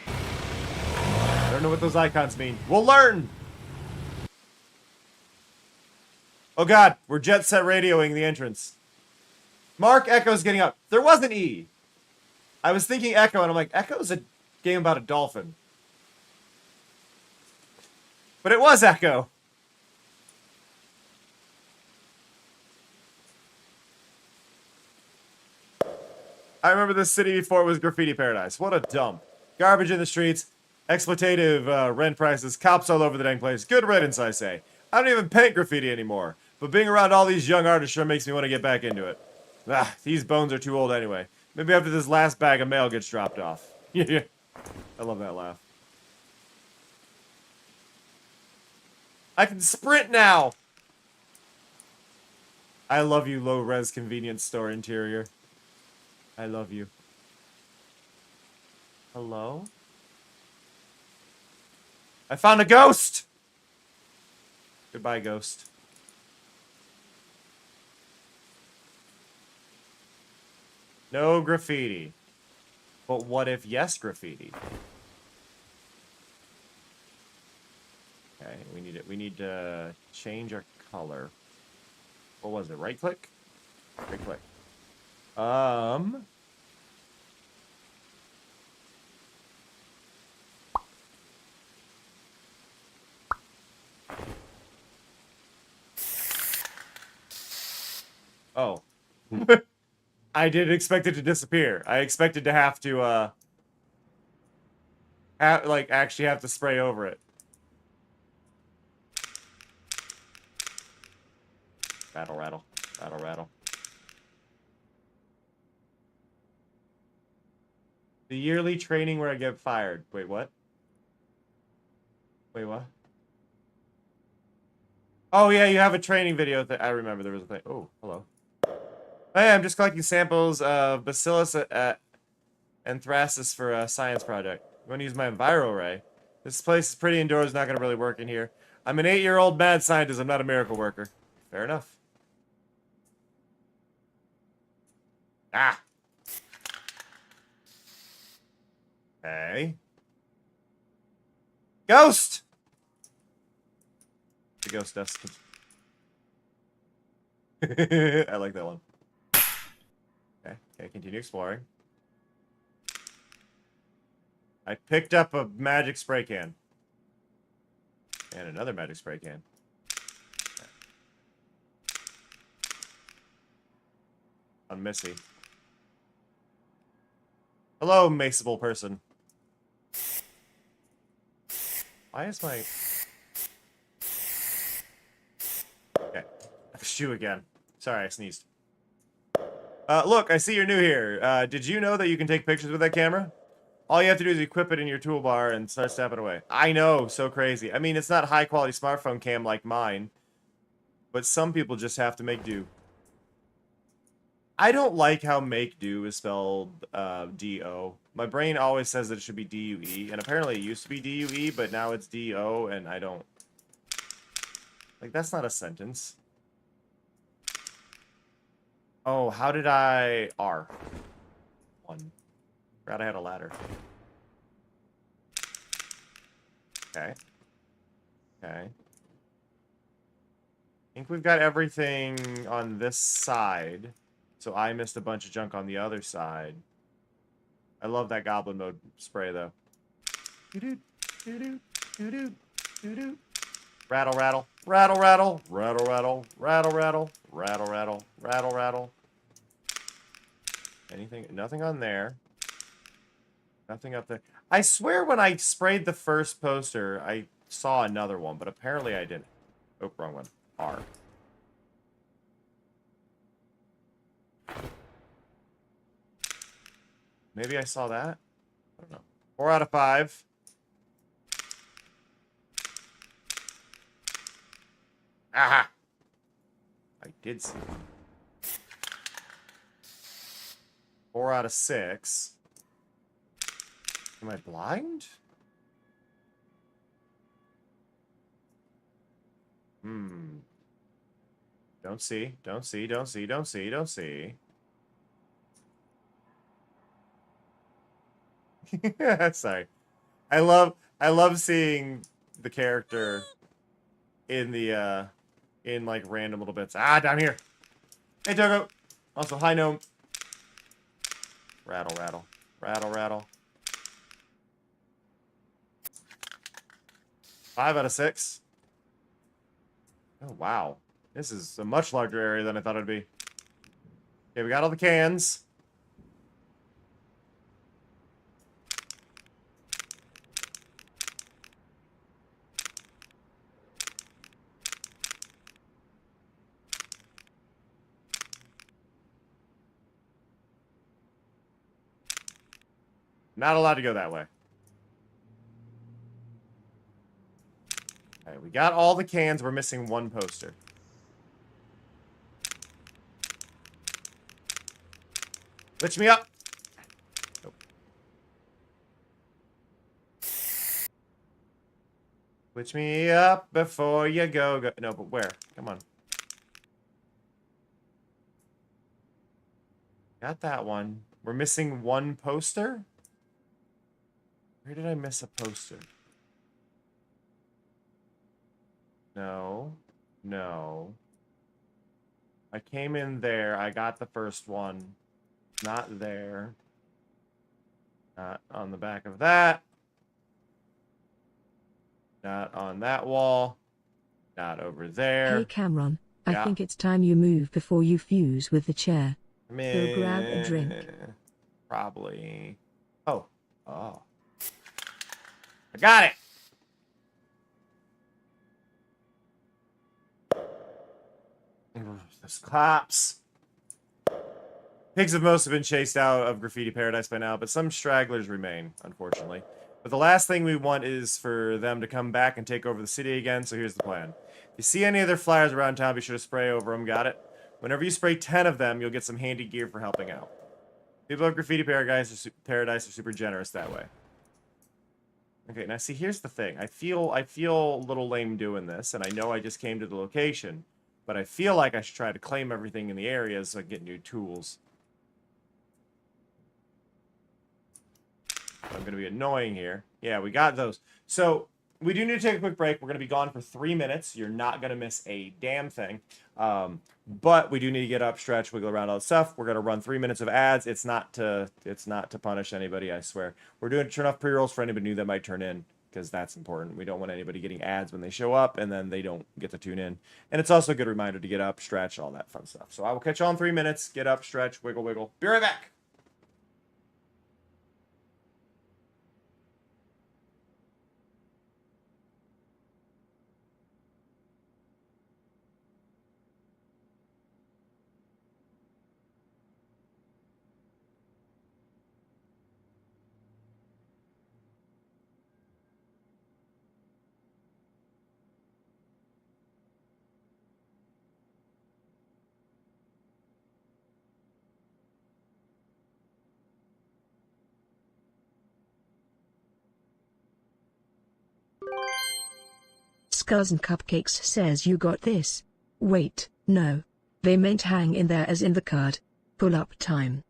I don't know what those icons mean. We'll learn! Oh god, we're jet set radioing the entrance. Mark Echo's getting up. There was an E! I was thinking Echo, and I'm like, Echo's a game about a dolphin. But it was Echo! I remember this city before it was Graffiti Paradise. What a dump. Garbage in the streets, exploitative rent prices, cops all over the dang place. Good riddance, I say. I don't even paint graffiti anymore, but being around all these young artists sure makes me want to get back into it. Ah, these bones are too old anyway. Maybe after this last bag of mail gets dropped off. Yeah. I love that laugh. I can sprint now! I love you, low-res convenience store interior. I love you. Hello? I found a ghost! Goodbye, ghost. No graffiti. But what if yes graffiti? Okay, we need to change our color. What was it? Right click? Right click. Oh. I didn't expect it to disappear. I expected to have to, actually have to spray over it. Rattle, rattle. Rattle, rattle. The yearly training where I get fired. Wait, what? Wait, what? Oh, yeah, you have a training video. I remember there was a thing. Oh, hello. Hey, I'm just collecting samples of Bacillus anthracis for a science project. I'm going to use my Enviro Ray. This place is pretty indoors, not going to really work in here. I'm an 8-year-old mad scientist. I'm not a miracle worker. Fair enough. Ah. Hey. Ghost! The ghost dust. I like that one. Okay, continue exploring. I picked up a magic spray can. And another magic spray can. On Missy. Hello, maceable person. Why is my... Okay. Shoe again. Sorry, I sneezed. Look, I see you're new here. Did you know that you can take pictures with that camera? All you have to do is equip it in your toolbar and start snapping away. I know, so crazy. I mean, it's not high-quality smartphone cam like mine, but some people just have to make do. I don't like how make do is spelled D-O. My brain always says that it should be D-U-E, and apparently it used to be D-U-E, but now it's D-O, and I don't... Like, that's not a sentence. Oh, how did I... R. 1. Forgot I had a ladder. Okay. Okay. I think we've got everything on this side. So I missed a bunch of junk on the other side. I love that goblin mode spray, though. Doo-doo, doo-doo, doo-doo, doo-doo. Rattle, rattle, rattle, rattle, rattle, rattle, rattle, rattle, rattle, rattle, rattle, rattle. Anything? Nothing on there. Nothing up there. I swear when I sprayed the first poster, I saw another one, but apparently I didn't. Oh, wrong one. R. Maybe I saw that? I don't know. 4 out of 5. Aha! I did see one. 4 out of 6. Am I blind? Don't see, don't see, don't see, don't see, don't see. Sorry. I love seeing the character in the in like random little bits. Ah, down here. Hey Togo. Also hi gnome. Rattle, rattle. Rattle, rattle. 5 out of 6. Oh, wow. This is a much larger area than I thought it'd be. Okay, we got all the cans. Not allowed to go that way. Okay, we got all the cans. We're missing one poster. Glitch me up. Nope. Glitch me up before you go. No, but where? Come on. Got that one. We're missing one poster? Where did I miss a poster? No. No. I came in there. I got the first one. Not there. Not on the back of that. Not on that wall. Not over there. Hey Cameron, I think it's time you move before you fuse with the chair. I mean, Go grab a drink. Probably. Oh. I got it! Those cops. Pigs have mostly been chased out of Graffiti Paradise by now, but some stragglers remain, unfortunately. But the last thing we want is for them to come back and take over the city again, so here's the plan. If you see any other flyers around town, be sure to spray over them, got it? Whenever you spray 10 of them, you'll get some handy gear for helping out. People of Graffiti Paradise are super generous that way. Okay, now see, here's the thing. I feel a little lame doing this, and I know I just came to the location, but I feel like I should try to claim everything in the area so I can get new tools. I'm going to be annoying here. Yeah, we got those. So, we do need to take a quick break. We're going to be gone for 3 minutes. You're not going to miss a damn thing. But we do need to get up, stretch, wiggle around, all that stuff. We're going to run 3 minutes of ads. It's not to punish anybody, I swear. We're doing turn off pre-rolls for anybody new that might turn in, because that's important. We don't want anybody getting ads when they show up, and then they don't get to tune in. And it's also a good reminder to get up, stretch, all that fun stuff. So I will catch you all in 3 minutes. Get up, stretch, wiggle, wiggle. Be right back. Skulls and Cupcakes says you got this. Wait, no. They meant hang in there as in the card. Pull up time.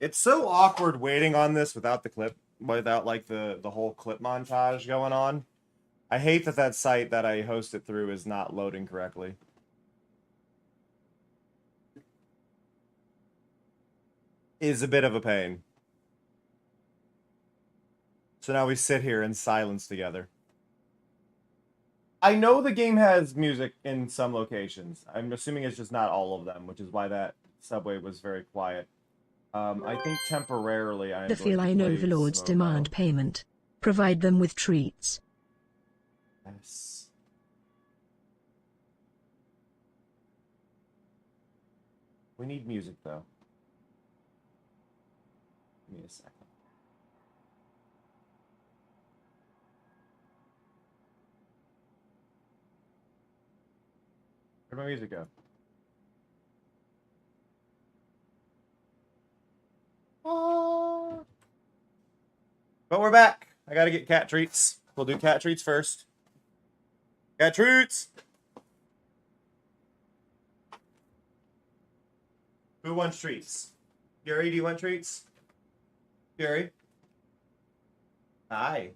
It's so awkward waiting on this without the clip, without like the whole clip montage going on. I hate that that site that I host it through is not loading correctly. Is a bit of a pain. So now we sit here in silence together. I know the game has music in some locations. I'm assuming it's just not all of them, which is why that subway was very quiet. I think temporarily I'm The feline overlords demand payment. Provide them with treats. Yes. We need music, though. Give me a second. Where'd my music go? But we're back. I gotta get cat treats. We'll do cat treats first. Cat treats! Who wants treats? Gary, do you want treats? Gary? Hi.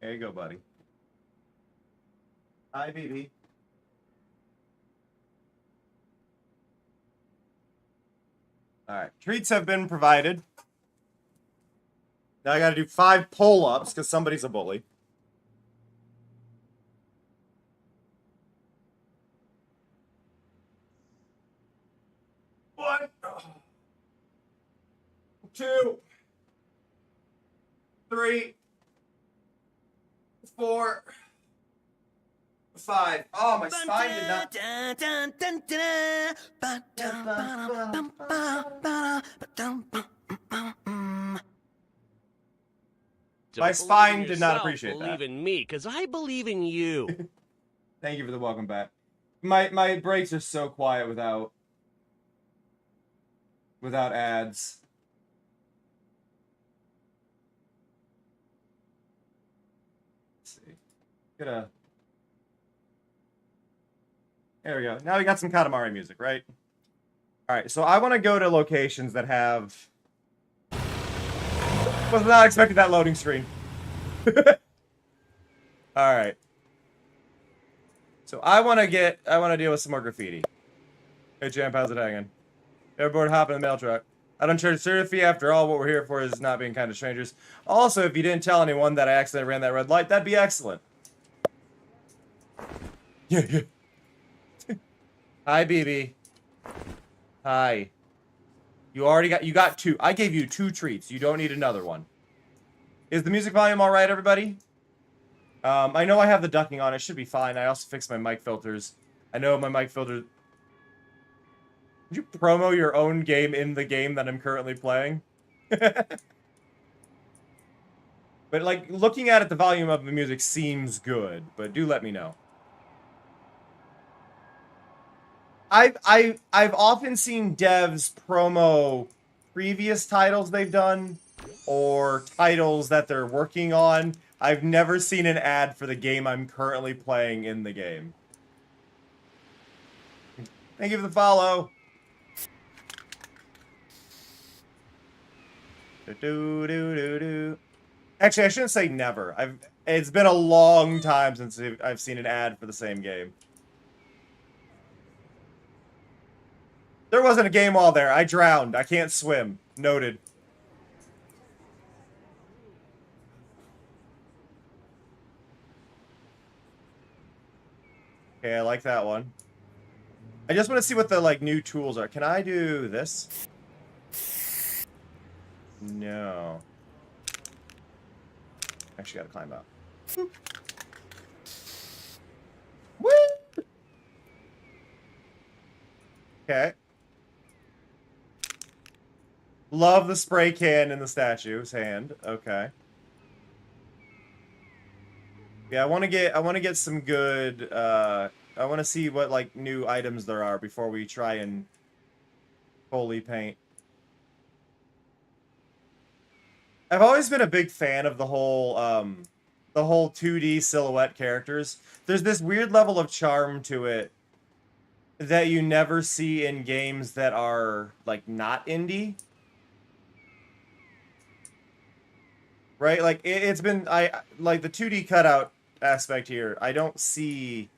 There you go, buddy. Hi, baby. All right. Treats have been provided. Now I got to do 5 pull-ups because somebody's a bully. One, 2, 3, 4, 5. Oh, my spine did not. My spine did not appreciate that. Believe in me, because I believe in you. Thank you for the welcome back. My breaks are so quiet without ads. Let's see. There we go. Now we got some Katamari music, right? All right, so I want to go to locations that have... Was not expecting that loading screen. All right. So I want to deal with some more graffiti. Hey, champ, how's it hanging? Everybody hop in the mail truck. I don't charge a service fee. After all, what we're here for is not being kind to strangers. Also, if you didn't tell anyone that I accidentally ran that red light, that'd be excellent. Yeah. Hi, BB. Hi. You got 2. I gave you 2 treats. You don't need another one. Is the music volume all right, everybody? I know I have the ducking on. It should be fine. I also fixed my mic filters. I know my mic filters... Did you promo your own game in the game that I'm currently playing? But, like, looking at it, the volume of the music seems good. But do let me know. I've often seen devs promo previous titles they've done or titles that they're working on. I've never seen an ad for the game I'm currently playing in the game. Thank you for the follow. Actually, I shouldn't say never. It's been a long time since I've seen an ad for the same game. There wasn't a game wall there. I drowned. I can't swim. Noted. Okay, I like that one. I just want to see what the, like, new tools are. Can I do this? No. Actually, gotta climb up. Woo! Okay. Love the spray can in the statue's hand. Okay. Yeah, I want to get some good, I want to see what, like, new items there are before we try and fully paint. I've always been a big fan of the whole 2D silhouette characters. There's this weird level of charm to it that you never see in games that are, like, not indie. Right? Like, it's been, like, the 2D cutout aspect here, I don't see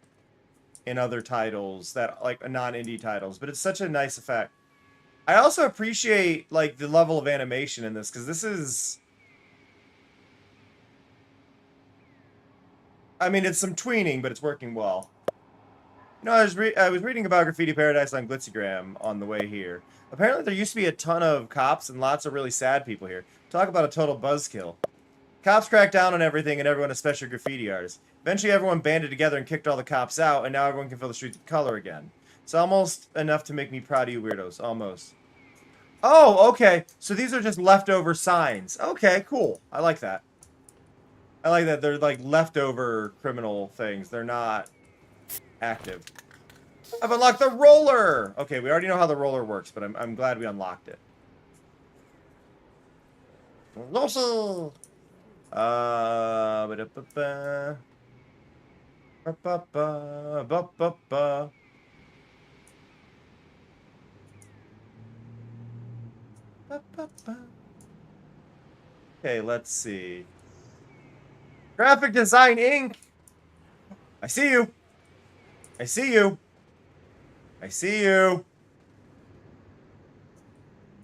in other titles that, like, non-indie titles, but it's such a nice effect. I also appreciate, like, the level of animation in this, because this is... I mean, it's some tweening, but it's working well. You know, I was reading about Graffiti Paradise on Glitzygram on the way here. Apparently there used to be a ton of cops and lots of really sad people here. Talk about a total buzzkill. Cops cracked down on everything and everyone, especially graffiti artists. Eventually everyone banded together and kicked all the cops out, and now everyone can fill the streets with color again. It's almost enough to make me proud of you weirdos. Almost. Oh, okay. So these are just leftover signs. Okay, cool. I like that. I like that they're, like, leftover criminal things. They're not active. I've unlocked the roller! Okay, we already know how the roller works, but I'm glad we unlocked it. Lucy! Ba-da-ba-ba. Ba-ba-ba. Ba-ba-ba. Ba-ba-ba. Okay, let's see. Graphic Design Inc. I see you. I see you. I see you.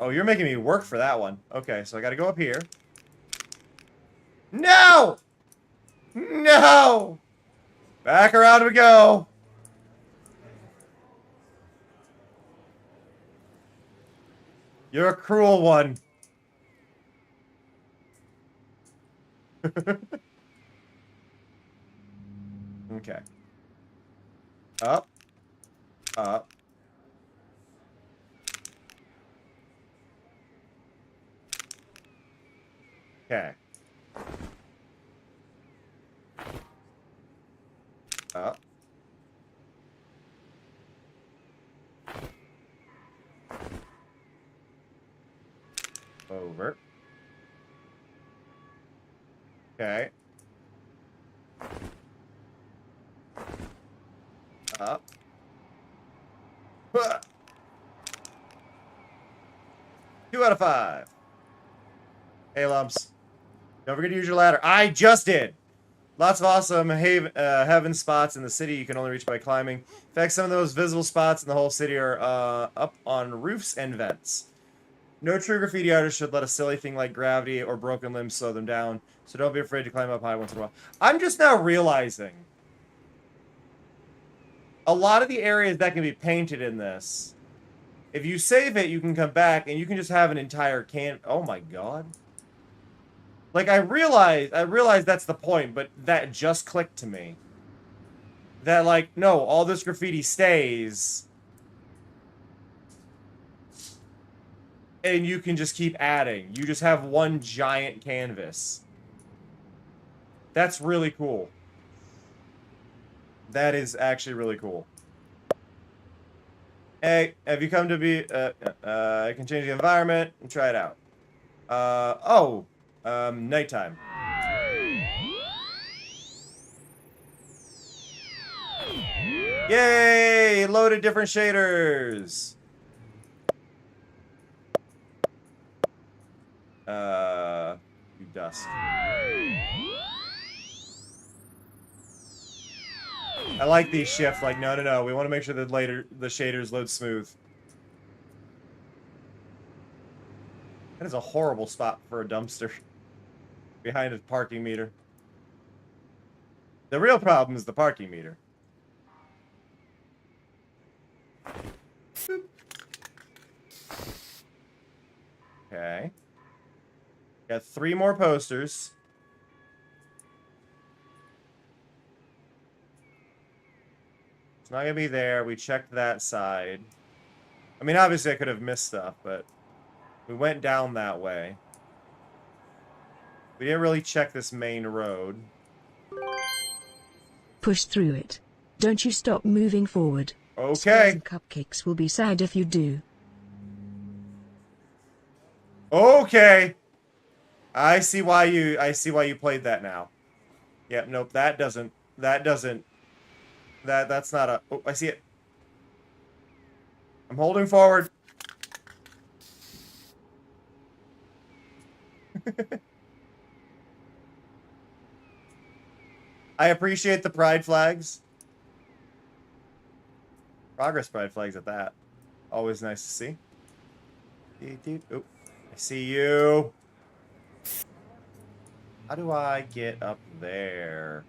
Oh, you're making me work for that one. Okay, so I gotta go up here. No! No! Back around we go. You're a cruel one. Okay. Up. Up. Okay. Up. Over. Okay. Up. Huh. 2 out of 5. Hey, lumps. Don't forget to use your ladder. I just did. Lots of awesome heaven spots in the city you can only reach by climbing. In fact, some of those visible spots in the whole city are up on roofs and vents. No true graffiti artist should let a silly thing like gravity or broken limbs slow them down, so don't be afraid to climb up high once in a while. I'm just now realizing a lot of the areas that can be painted in this, if you save it, you can come back and you can just have an entire oh my god. Like, I realize that's the point, but that just clicked to me. That, like, no, all this graffiti stays. And you can just keep adding. You just have one giant canvas. That's really cool. That is actually really cool. Hey, have you come to be, I can change the environment and try it out. Nighttime. Yay! Loaded different shaders. You dust. I like these shifts. Like, no. We want to make sure that later the shaders load smooth. That is a horrible spot for a dumpster. Behind a parking meter. The real problem is the parking meter. Boop. Okay. Got 3 more posters. It's not gonna be there. We checked that side. I mean, obviously I could have missed stuff, but we went down that way. We didn't really check this main road. Push through it. Don't you stop moving forward. Okay. Skulls and cupcakes will be sad if you do. Okay. I see why you played that now. Yep, nope, that's not a, oh, I see it. I'm holding forward. I appreciate the pride flags. Progress pride flags at that. Always nice to see. Oh, I see you. How do I get up there?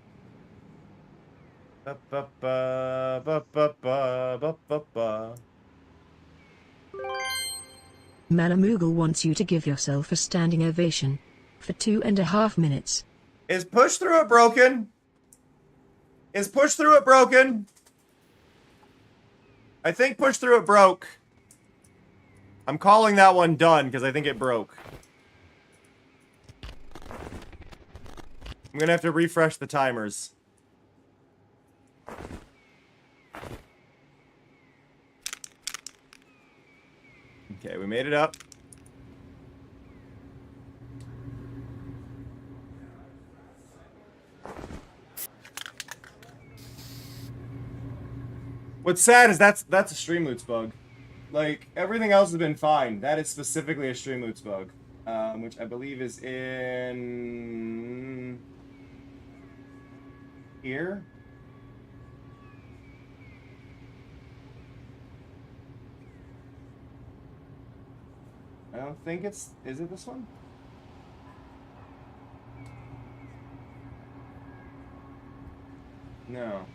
Malamoogle wants you to give yourself a standing ovation for 2.5 minutes. Is push through it broken? Is push through it broken? I think push through it broke. I'm calling that one done because I think it broke. I'm gonna have to refresh the timers. Okay, we made it up. What's sad is that's a Streamloots bug. Like, everything else has been fine. That is specifically a Streamloots bug. Which I believe is in... here. I don't think it's... Is it this one? No.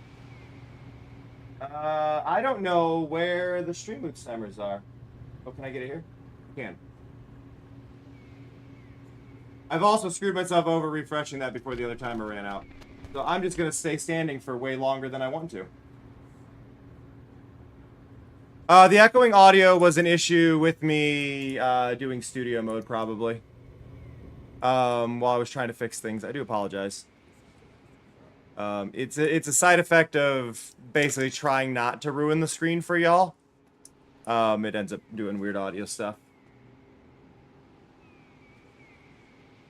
I don't know where the stream loop timers are. Oh, can I get it here? I can. I've also screwed myself over refreshing that before the other timer ran out. So I'm just going to stay standing for way longer than I want to. The echoing audio was an issue with me doing studio mode, probably. While I was trying to fix things. I do apologize. It's a side effect of basically trying not to ruin the screen for y'all. It ends up doing weird audio stuff.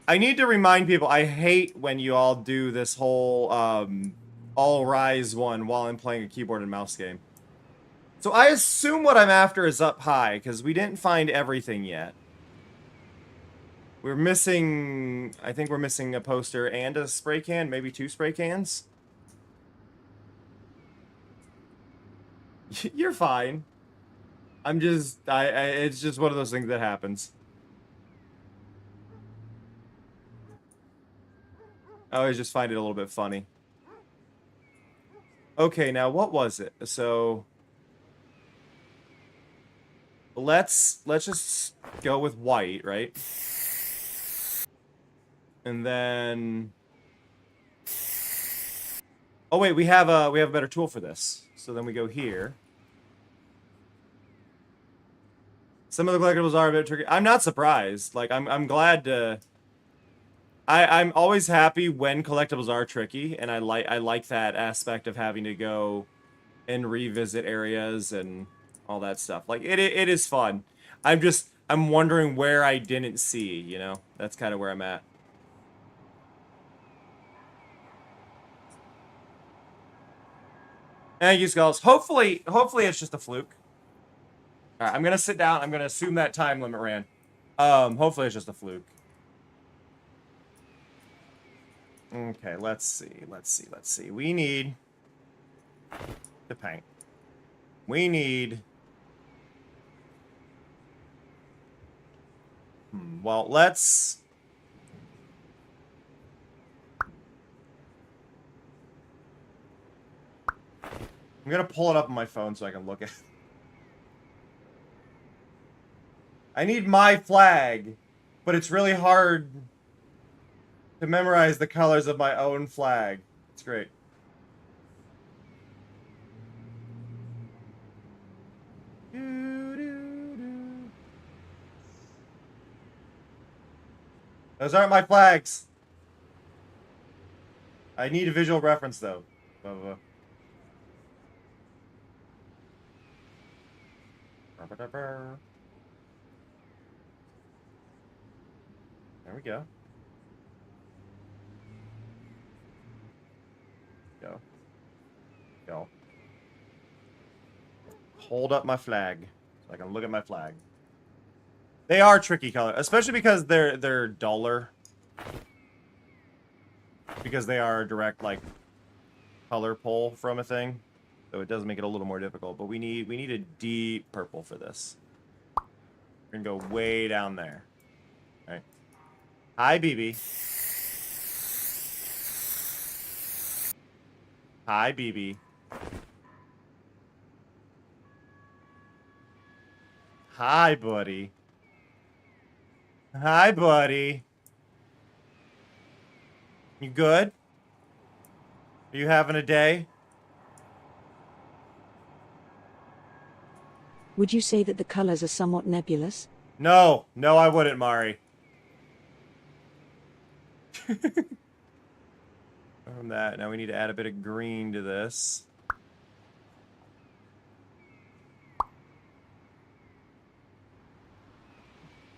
I need to remind people, I hate when you all do this whole all rise one while I'm playing a keyboard and mouse game. So I assume what I'm after is up high, because we didn't find everything yet. We're missing, I think we're missing a poster and a spray can, maybe 2 spray cans. You're fine. I'm just, it's just one of those things that happens. I always just find it a little bit funny. Okay, now what was it? So let's just go with white, right? And then oh wait, we have a better tool for this. So then we go here. Some of the collectibles are a bit tricky. I'm not surprised. Like I'm glad to I'm always happy when collectibles are tricky, and I like that aspect of having to go and revisit areas and all that stuff. Like it is fun. I'm wondering where I didn't see, you know? That's kind of where I'm at. Thank you, Skulls. Hopefully it's just a fluke. All right, I'm gonna sit down. I'm gonna assume that time limit ran. Hopefully it's just a fluke. Okay, let's see. We need the paint. We need... well, let's... I'm gonna pull it up on my phone so I can look at it. I need my flag, but it's really hard to memorize the colors of my own flag. It's great. Those aren't my flags. I need a visual reference, though. Blah, blah, blah. There we go. Go. Hold up my flag so I can look at my flag. They are tricky colors, especially because they're duller. Because they are a direct like color pull from a thing, so it does make it a little more difficult. But we need a deep purple for this. We're gonna go way down there. All right. Hi, BB. Hi, BB. Hi, buddy. Hi, buddy. You good? Are you having a day? Would you say that the colors are somewhat nebulous? No, I wouldn't, Mari. From that, now we need to add a bit of green to this.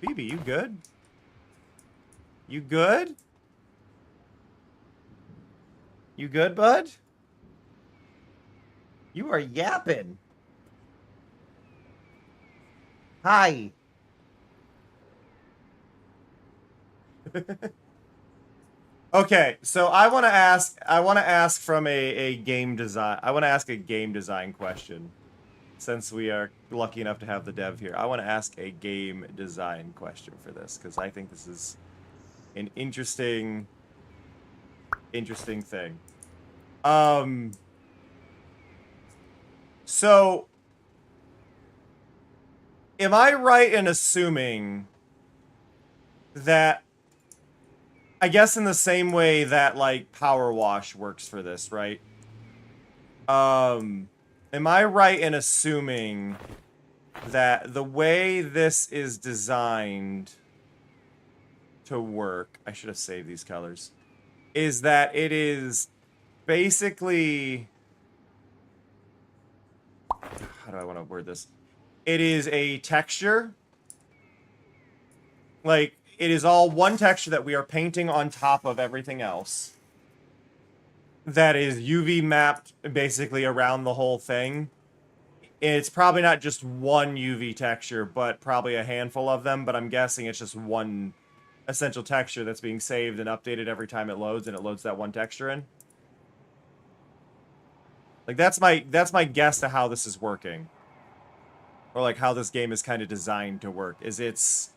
Phoebe, you good? You good? You good, bud? You are yapping. Hi. Okay, so I want to ask from a game design. I want to ask a game design question. Since we are lucky enough to have the dev here, I want to ask a game design question for this because I think this is an interesting thing. So am I right in assuming that, I guess in the same way that like Power Wash works for this, right? Am I right in assuming that the way this is designed to work, I should have saved these colors, is that it is basically, how do I want to word this? It is a texture, like it is all one texture that we are painting on top of everything else that is UV mapped basically around the whole thing. It's probably not just one UV texture, but probably a handful of them, but I'm guessing it's just one essential texture that's being saved and updated every time it loads, and it loads that one texture in. Like that's my guess to how this is working. Or like how this game is kind of designed to work. Is it's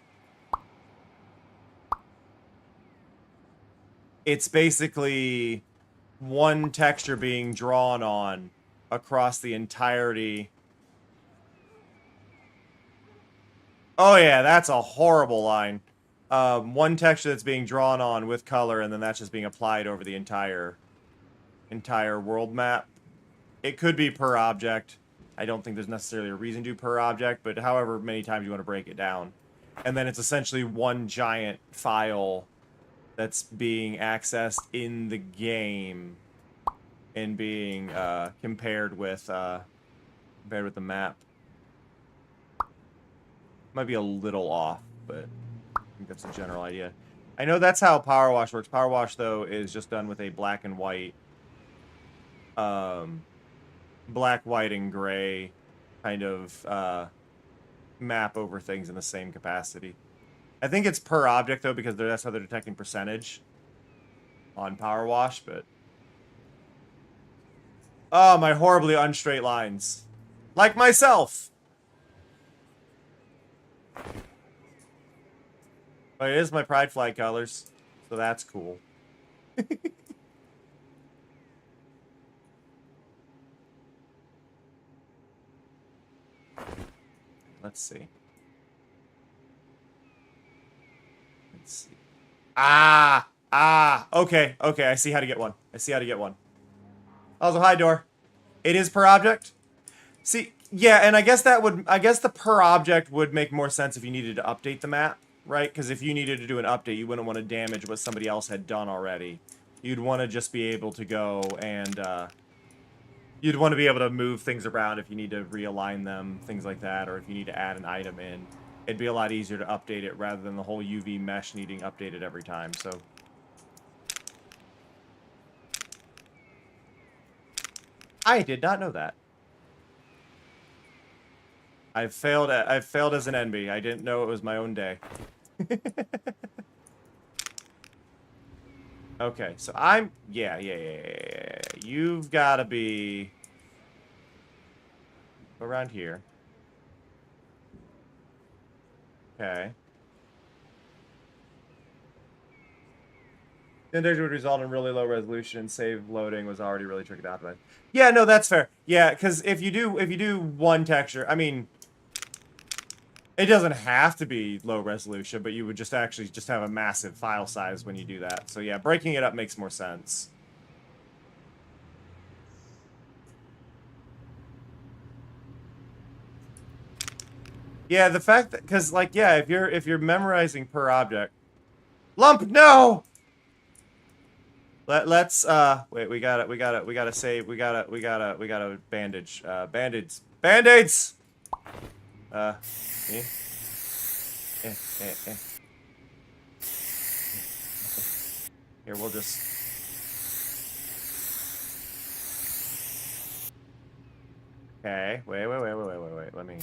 basically one texture being drawn on across the entirety. Oh yeah, that's a horrible line. One texture that's being drawn on with color, and then that's just being applied over the entire world map. It could be per object. I don't think there's necessarily a reason to do per object, but however many times you want to break it down. And then it's essentially one giant file that's being accessed in the game and being compared with the map. Might be a little off, but I think that's a general idea. I know that's how Power Wash works. Power Wash, though, is just done with a black and white, black, white, and gray kind of map over things in the same capacity. I think it's per object, though, because that's how they're detecting percentage on Power Wash, but... Oh, my horribly unstraight lines. Like myself! But it is my pride flag colors, so that's cool. Let's see. Let's see. Okay, I see how to get one. Also, hi, door. It is per object? See, yeah, and I guess the per object would make more sense if you needed to update the map, right? Because if you needed to do an update, you wouldn't want to damage what somebody else had done already. You'd want to just be able to go and, you'd want to be able to move things around if you need to realign them, things like that, or if you need to add an item in. It'd be a lot easier to update it rather than the whole UV mesh needing updated every time, so... I did not know that. I've failed as an NB. I didn't know it was my own day. Okay, so I'm... Yeah. You've got to be... around here. Okay. Index would result in really low resolution, and save loading was already really tricky to optimize. Yeah, no, that's fair. Yeah, because if you do one texture, I mean, it doesn't have to be low resolution, but you would just actually just have a massive file size when you do that. So yeah, breaking it up makes more sense. Yeah, the fact that, because like, yeah, if you're memorizing per object, lump, no. Let's wait, we gotta save, we gotta bandage, band-aids. Here, we'll just... Okay, wait, let me...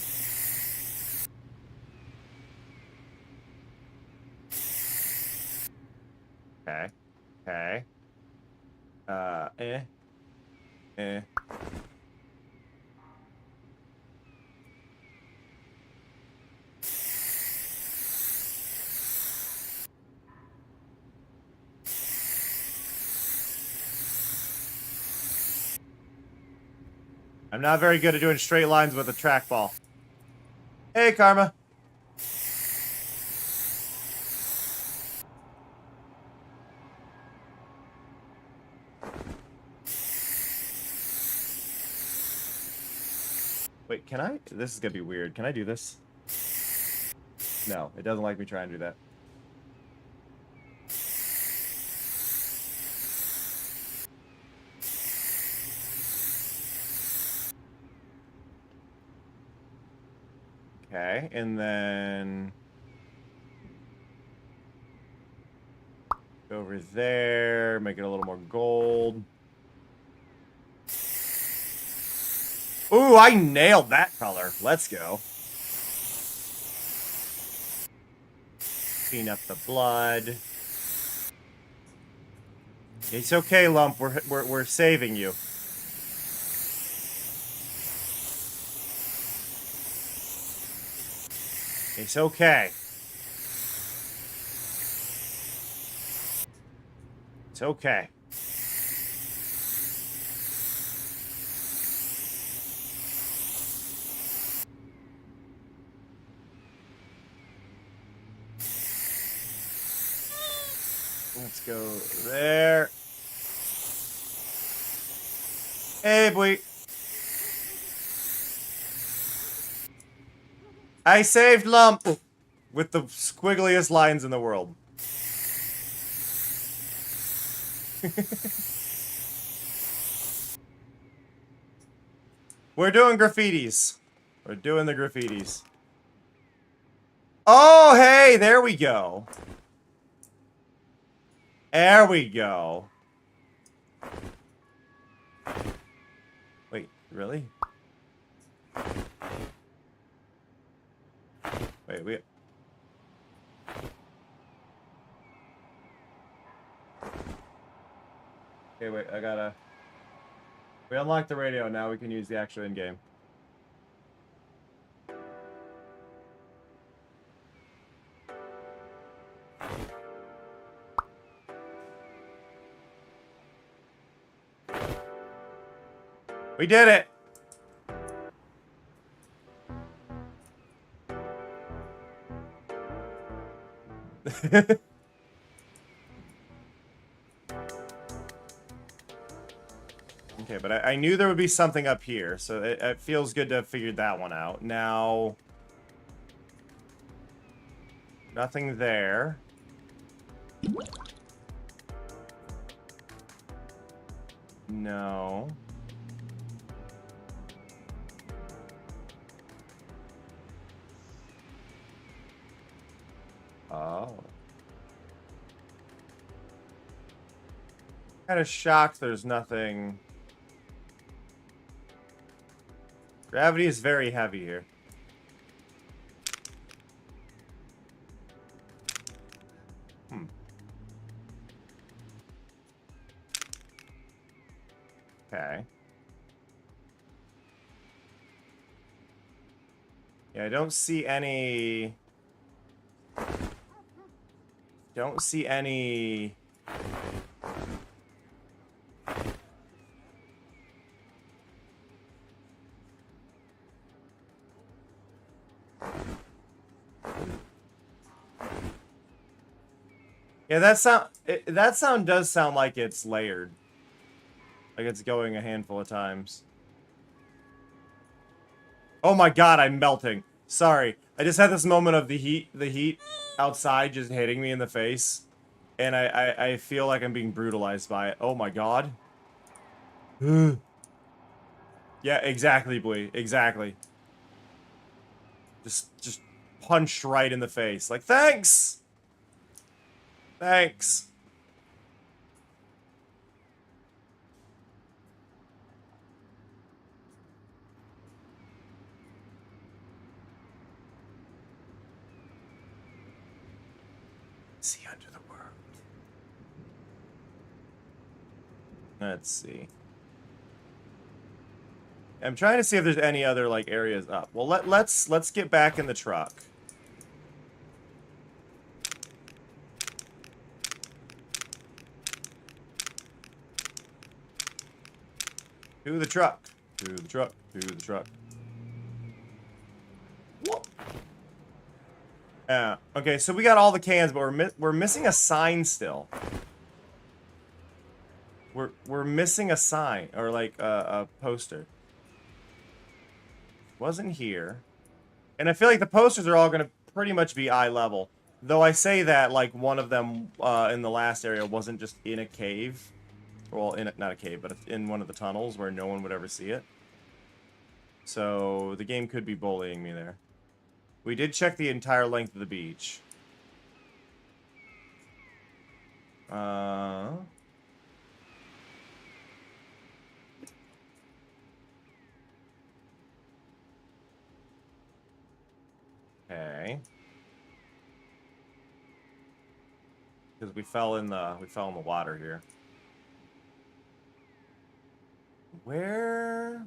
Okay. Okay. Eh. I'm not very good at doing straight lines with a trackball. Hey, Karma. Wait, can I? This is gonna be weird. Can I do this? No, it doesn't like me trying to do that. Okay, and then go over there, make it a little more gold. Ooh, I nailed that color. Let's go. Clean up the blood. It's okay, Lump. We're saving you. It's okay. It's okay. Let's go there. Hey, boy. I saved Lump with the squiggliest lines in the world. We're doing graffitis. We're doing the graffitis. Oh, hey, there we go. There we go. Wait, really? Wait. Okay, wait, I gotta... We unlocked the radio, now we can use the actual in-game. We did it! Okay, but I knew there would be something up here, so it feels good to have figured that one out. Now... Nothing there. No. Oh. Kind of shocked there's nothing... Gravity is very heavy here. Okay. Yeah, I don't see any... Don't see any... Yeah, that sound does sound like it's layered. Like it's going a handful of times. Oh my god, I'm melting. Sorry. I just had this moment of the heat outside just hitting me in the face. And I feel like I'm being brutalized by it. Oh my god. Yeah, exactly, Blee. Exactly. Just punched right in the face. Like, thanks! Thanks. See under the world. Let's see. I'm trying to see if there's any other like areas up. Well, let's get back in the truck. To the truck. To the truck. To the truck. Whoop. Yeah. Okay, so we got all the cans, but we're missing a sign still. We're missing a sign or like a poster. Wasn't here. And I feel like the posters are all going to pretty much be eye level. Though I say that like one of them in the last area wasn't just in a cave. Well, not a cave, but in one of the tunnels where no one would ever see it. So the game could be bullying me there. We did check the entire length of the beach. Okay. Because we fell in the water here. Where?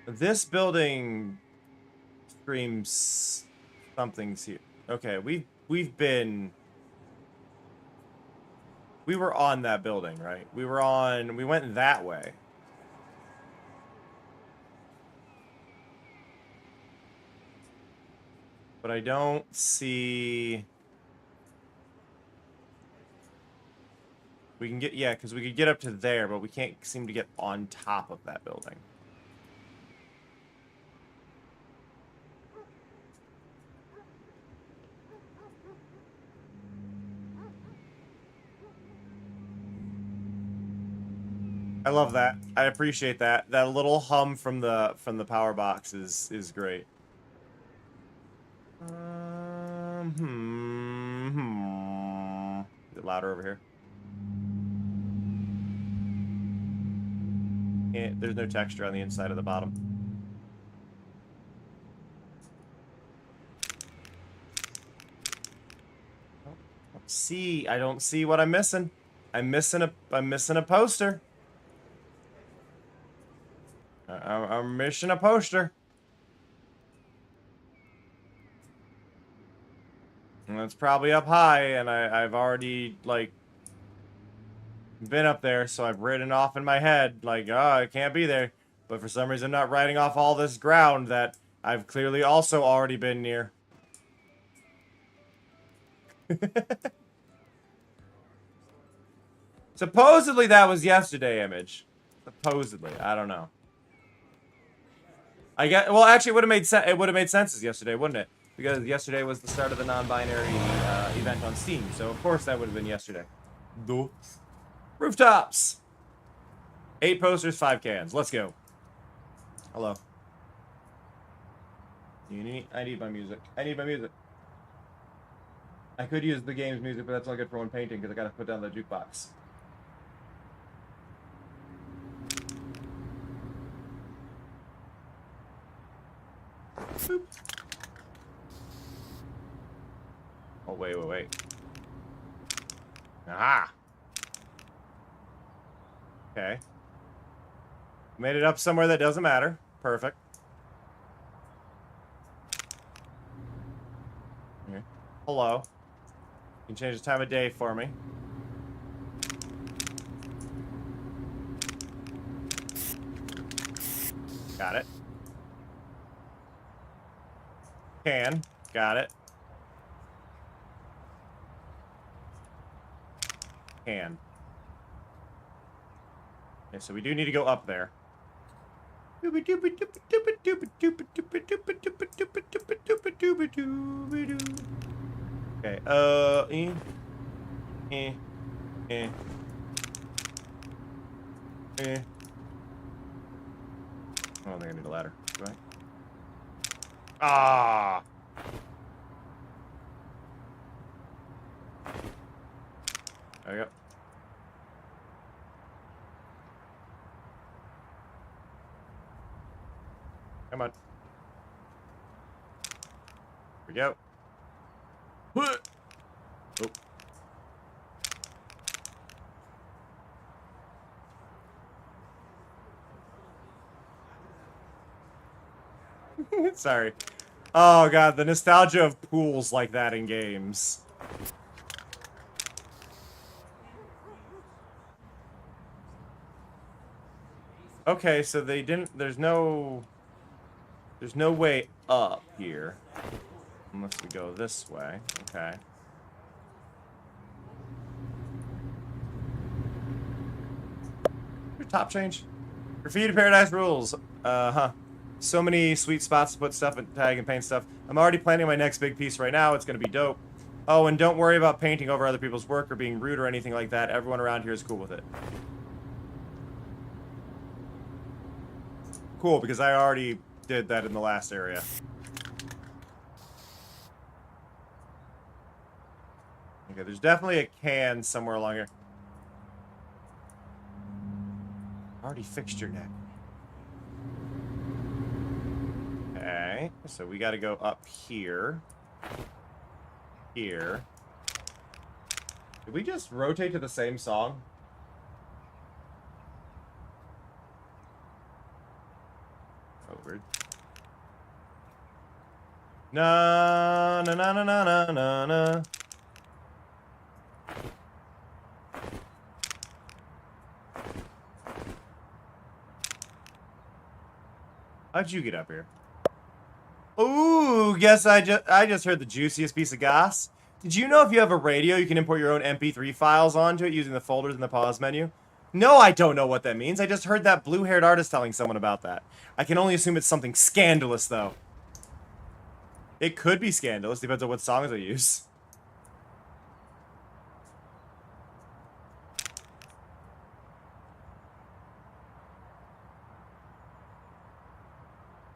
This building screams something's here. Okay, we were on that building, right? We went that way. But I don't see... We can get, yeah, because we could get up to there, but we can't seem to get on top of that building. I love that. I appreciate that. That little hum from the power box is great. Is it louder over here? There's no texture on the inside of the bottom. I don't see what I'm missing. I'm missing a poster. I'm missing a poster. And it's probably up high, and I've already, like, been up there, so I've written off in my head, like, oh, I can't be there. But for some reason, I'm not writing off all this ground that I've clearly also already been near. Supposedly that was yesterday, Image. Supposedly, I don't know. Well, actually, it would have made sense. It would have made sense as yesterday, wouldn't it? Because yesterday was the start of the non-binary event on Steam, so of course that would have been yesterday. Duh. Rooftops. 8 posters, 5 cans. Let's go. Hello. I need my music. I need my music. I could use the game's music, but that's not good for one painting because I gotta put down the jukebox. Boop. Oh, wait. Aha! Okay. Made it up somewhere that doesn't matter. Perfect. Okay. Hello. You can change the time of day for me. Got it. Can. Got it. Can. Okay, so we do need to go up there. Okay, I don't think I need a ladder. Do I? Ah! There we go. Come on. Here we go. Oh. Sorry. Oh god, the nostalgia of pools like that in games. Okay, so they didn't, there's no way up here. Unless we go this way. Okay. Your top change. Graffiti Paradise rules. So many sweet spots to put stuff and tag and paint stuff. I'm already planning my next big piece right now. It's gonna be dope. Oh, and don't worry about painting over other people's work or being rude or anything like that. Everyone around here is cool with it. Cool, because I already did that in the last area. Okay, there's definitely a can somewhere along here. Already fixed your neck. Okay, so we gotta go up here. Here. Did we just rotate to the same song? Oh, weird. Na na na na na na na na. How'd you get up here? Ooh, guess I just heard the juiciest piece of goss. Did you know if you have a radio, you can import your own MP3 files onto it using the folders in the pause menu? No, I don't know what that means. I just heard that blue-haired artist telling someone about that. I can only assume it's something scandalous, though. It could be scandalous, depends on what songs I use.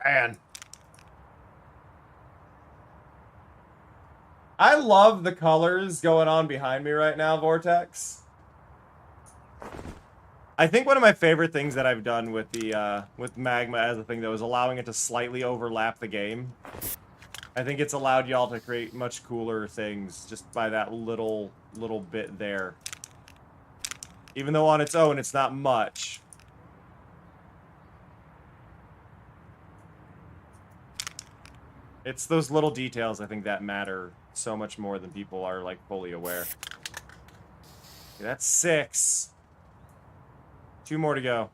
Man. I love the colors going on behind me right now, Vortex. I think one of my favorite things that I've done with the with Magma as a thing, though, is allowing it to slightly overlap the game. I think it's allowed y'all to create much cooler things just by that little bit there. Even though on its own, it's not much. It's those little details, I think, that matter so much more than people are, like, fully aware. Okay, that's 6. 2 more to go.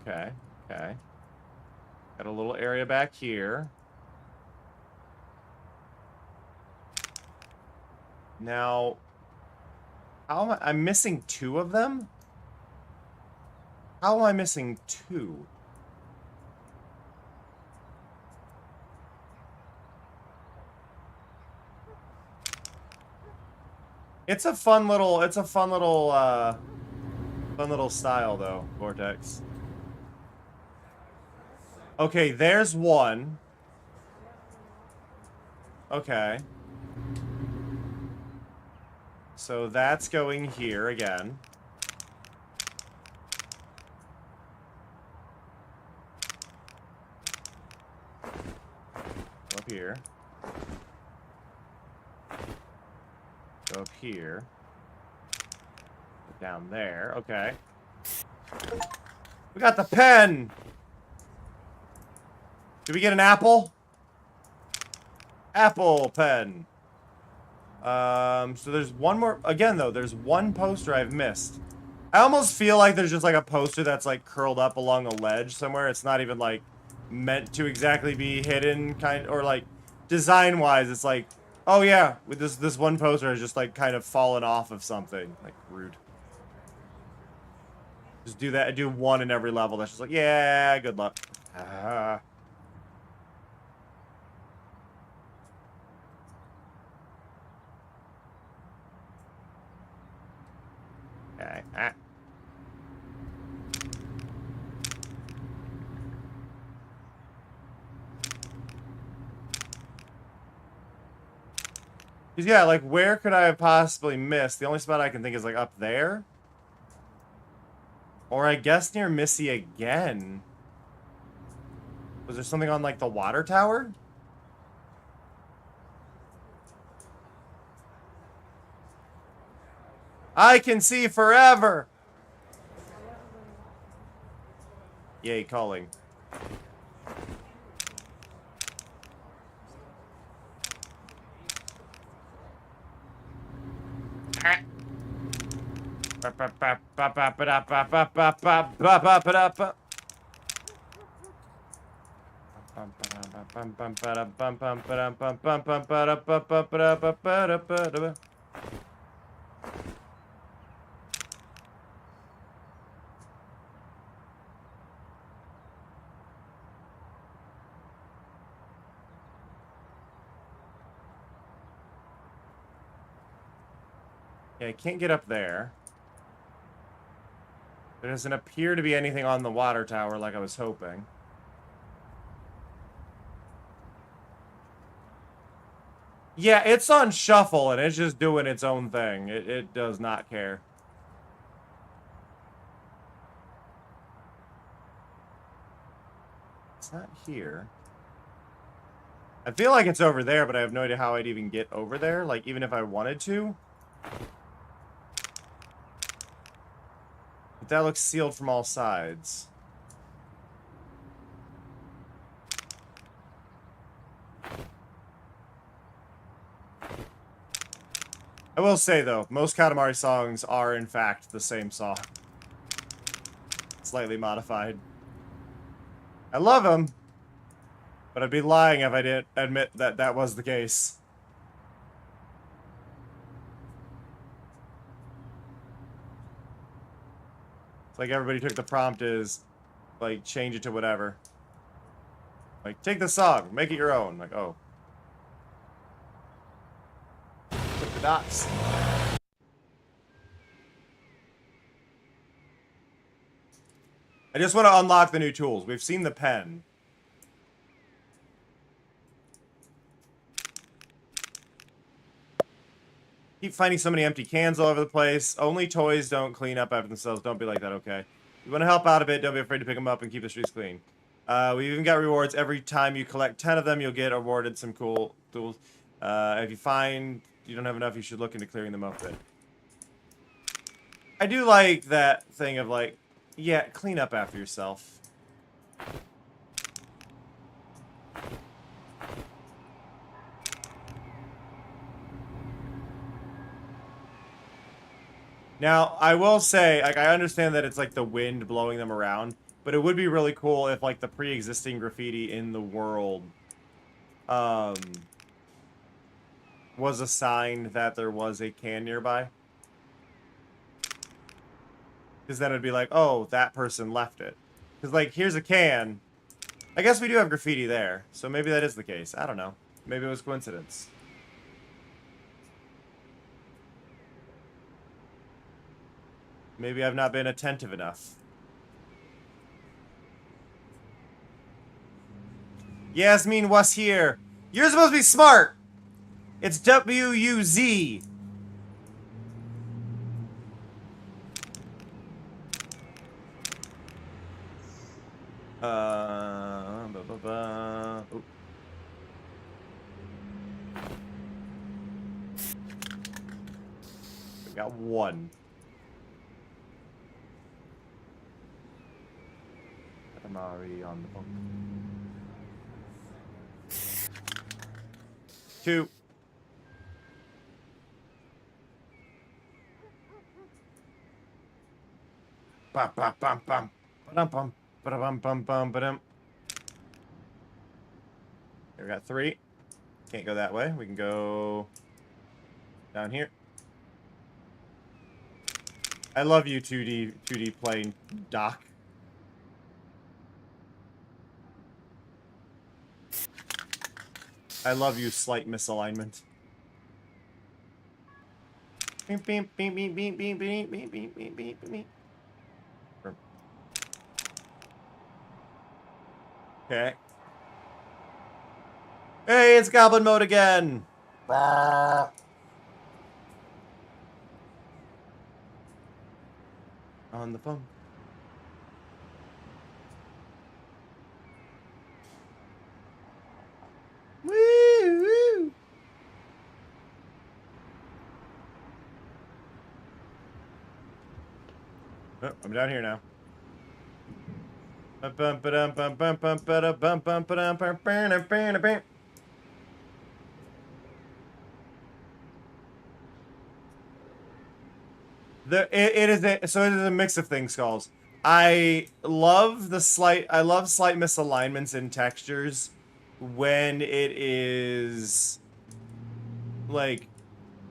Okay, okay. Got a little area back here. Now, how am I'm missing 2 of them? How am I missing 2? It's a fun little style though, Vortex. Okay, there's 1. Okay. So that's going here again. Up here. Go up here. Down there. Okay. We got the pen! Did we get an apple? Apple pen. So there's one more. Again, though, there's one poster I've missed. I almost feel like there's just like a poster that's like curled up along a ledge somewhere. It's not even like meant to exactly be hidden, or like design-wise. It's like, oh yeah, with this one poster has just like kind of fallen off of something. Like rude. Just do that. Do 1 in every level. That's just like, yeah, good luck. Ah. Okay. Ah. Yeah, like, where could I have possibly missed? The only spot I can think is, like, up there? Or I guess near Missy again. Was there something on, like, the water tower? I can see forever! Yay, calling. Yeah, I can't get up there. There doesn't appear to be anything on the water tower like I was hoping. Yeah, it's on shuffle and it's just doing its own thing. It does not care. It's not here. I feel like it's over there, but I have no idea how I'd even get over there. Like, even if I wanted to. But that looks sealed from all sides. I will say, though, most Katamari songs are, in fact, the same song. Slightly modified. I love them, but I'd be lying if I didn't admit that that was the case. It's like everybody took the prompt as, like, change it to whatever. Like, take the song, make it your own. Like, oh. Click the dots. I just want to unlock the new tools. We've seen the pen. Keep finding so many empty cans all over the place. Only toys don't clean up after themselves. Don't be like that, okay? You want to help out a bit, don't be afraid to pick them up and keep the streets clean. We even got rewards. Every time you collect 10 of them, you'll get awarded some cool tools. If you find you don't have enough, you should look into clearing them up a bit. I do like that thing of like, yeah, clean up after yourself. Now, I will say, like, I understand that it's like the wind blowing them around, but it would be really cool if like the pre-existing graffiti in the world was a sign that there was a can nearby. Because then it'd be like, oh, that person left it. Because, like, here's a can. I guess we do have graffiti there, so maybe that is the case. I don't know. Maybe it was coincidence. Maybe I've not been attentive enough. Yasmin was here. You're supposed to be smart. It's W-U-Z. Oop. We got one. Katamari on the phone. 2. Bum bum bum bum. Ba-dum bum. Ba-dum bum bum ba-dum. We got 3. Can't go that way. We can go down here. I love you, 2D plane doc. I love you, slight misalignment. Beep beep beep beep beep beep beep beep beep beep beep beep. Okay. Hey, it's goblin mode again. On the phone. Woo! Oh, I'm down here now. It is a mix of things, Skulls. I love slight misalignments in textures when it is like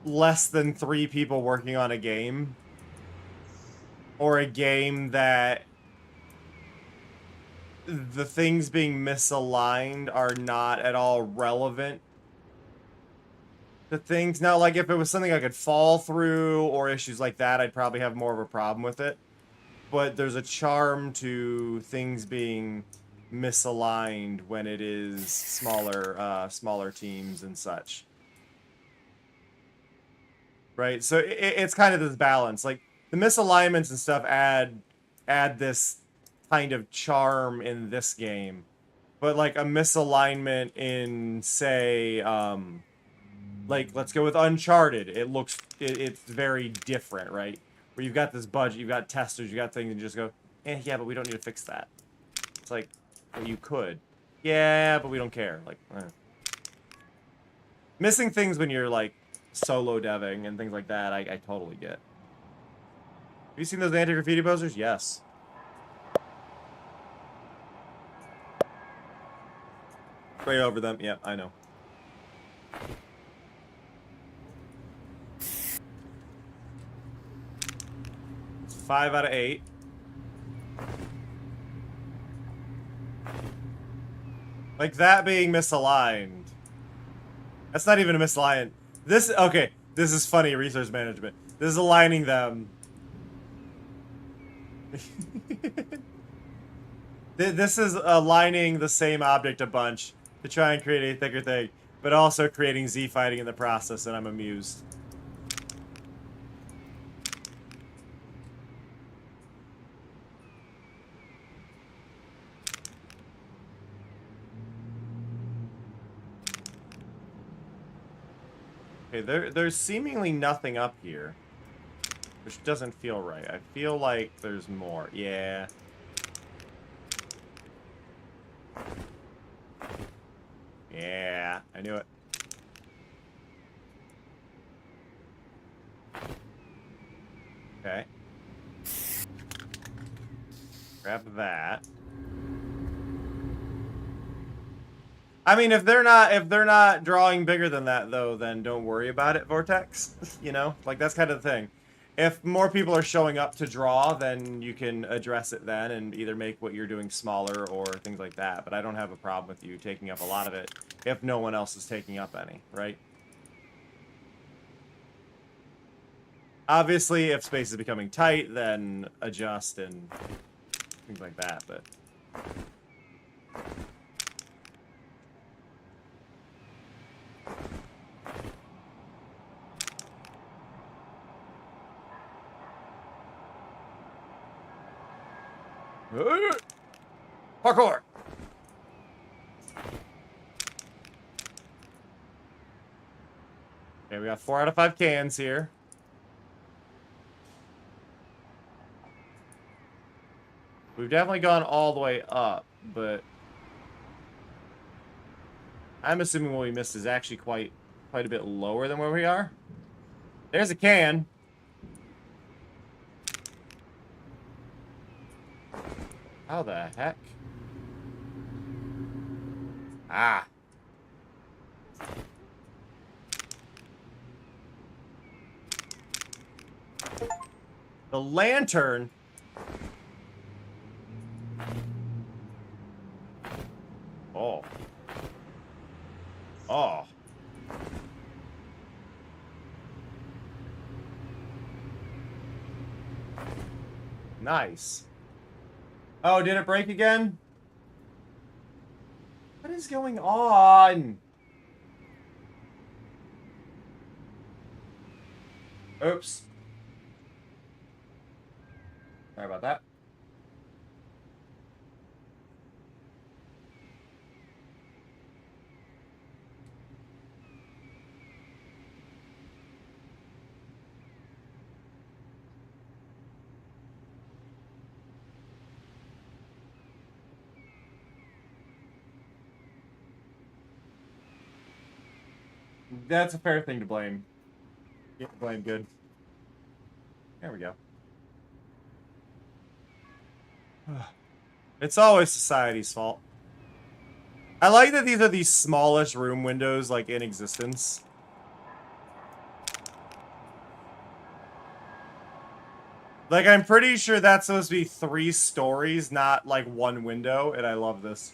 less than 3 people working on a game, or a game that the things being misaligned are not at all relevant to things. Now, like, if it was something I could fall through or issues like that, I'd probably have more of a problem with it. But there's a charm to things being misaligned when it is smaller teams and such. Right? So it's kind of this balance. Like, the misalignments and stuff add this kind of charm in this game. But, like, a misalignment in, say, like, let's go with Uncharted. It's very different, right? Where you've got this budget, you've got testers, you got things, and you just go, yeah, but we don't need to fix that. It's like, well, you could. Yeah, but we don't care. Like, missing things when you're, like, solo deving and things like that, I totally get. Have you seen those anti-graffiti posters? Yes. Right over them. Yeah, I know. It's 5 out of 8. Like, that being misaligned. That's not even a misalignment. Okay, this is funny resource management. This is aligning them. This is aligning the same object a bunch to try and create a thicker thing, but also creating Z fighting in the process, and I'm amused. Okay, there's seemingly nothing up here, which doesn't feel right. I feel like there's more. Yeah. Yeah, I knew it. Okay. Grab that. I mean, if they're not drawing bigger than that, though, then don't worry about it, Vortex. You know? Like, that's kind of the thing. If more people are showing up to draw, then you can address it then and either make what you're doing smaller or things like that. But I don't have a problem with you taking up a lot of it if no one else is taking up any, right? Obviously, if space is becoming tight, then adjust and things like that, but... Parkour! Okay, we got 4 out of 5 cans here. We've definitely gone all the way up, but... I'm assuming what we missed is actually quite a bit lower than where we are. There's a can. How the heck? Ah. The lantern. Oh. Oh. Nice. Oh, did it break again? What is going on? Oops. Sorry about that. That's a fair thing to blame. Get blame good. There we go. It's always society's fault. I like that these are the smallest room windows, like, in existence. Like, I'm pretty sure that's supposed to be 3 stories, not, like, 1 window, and I love this.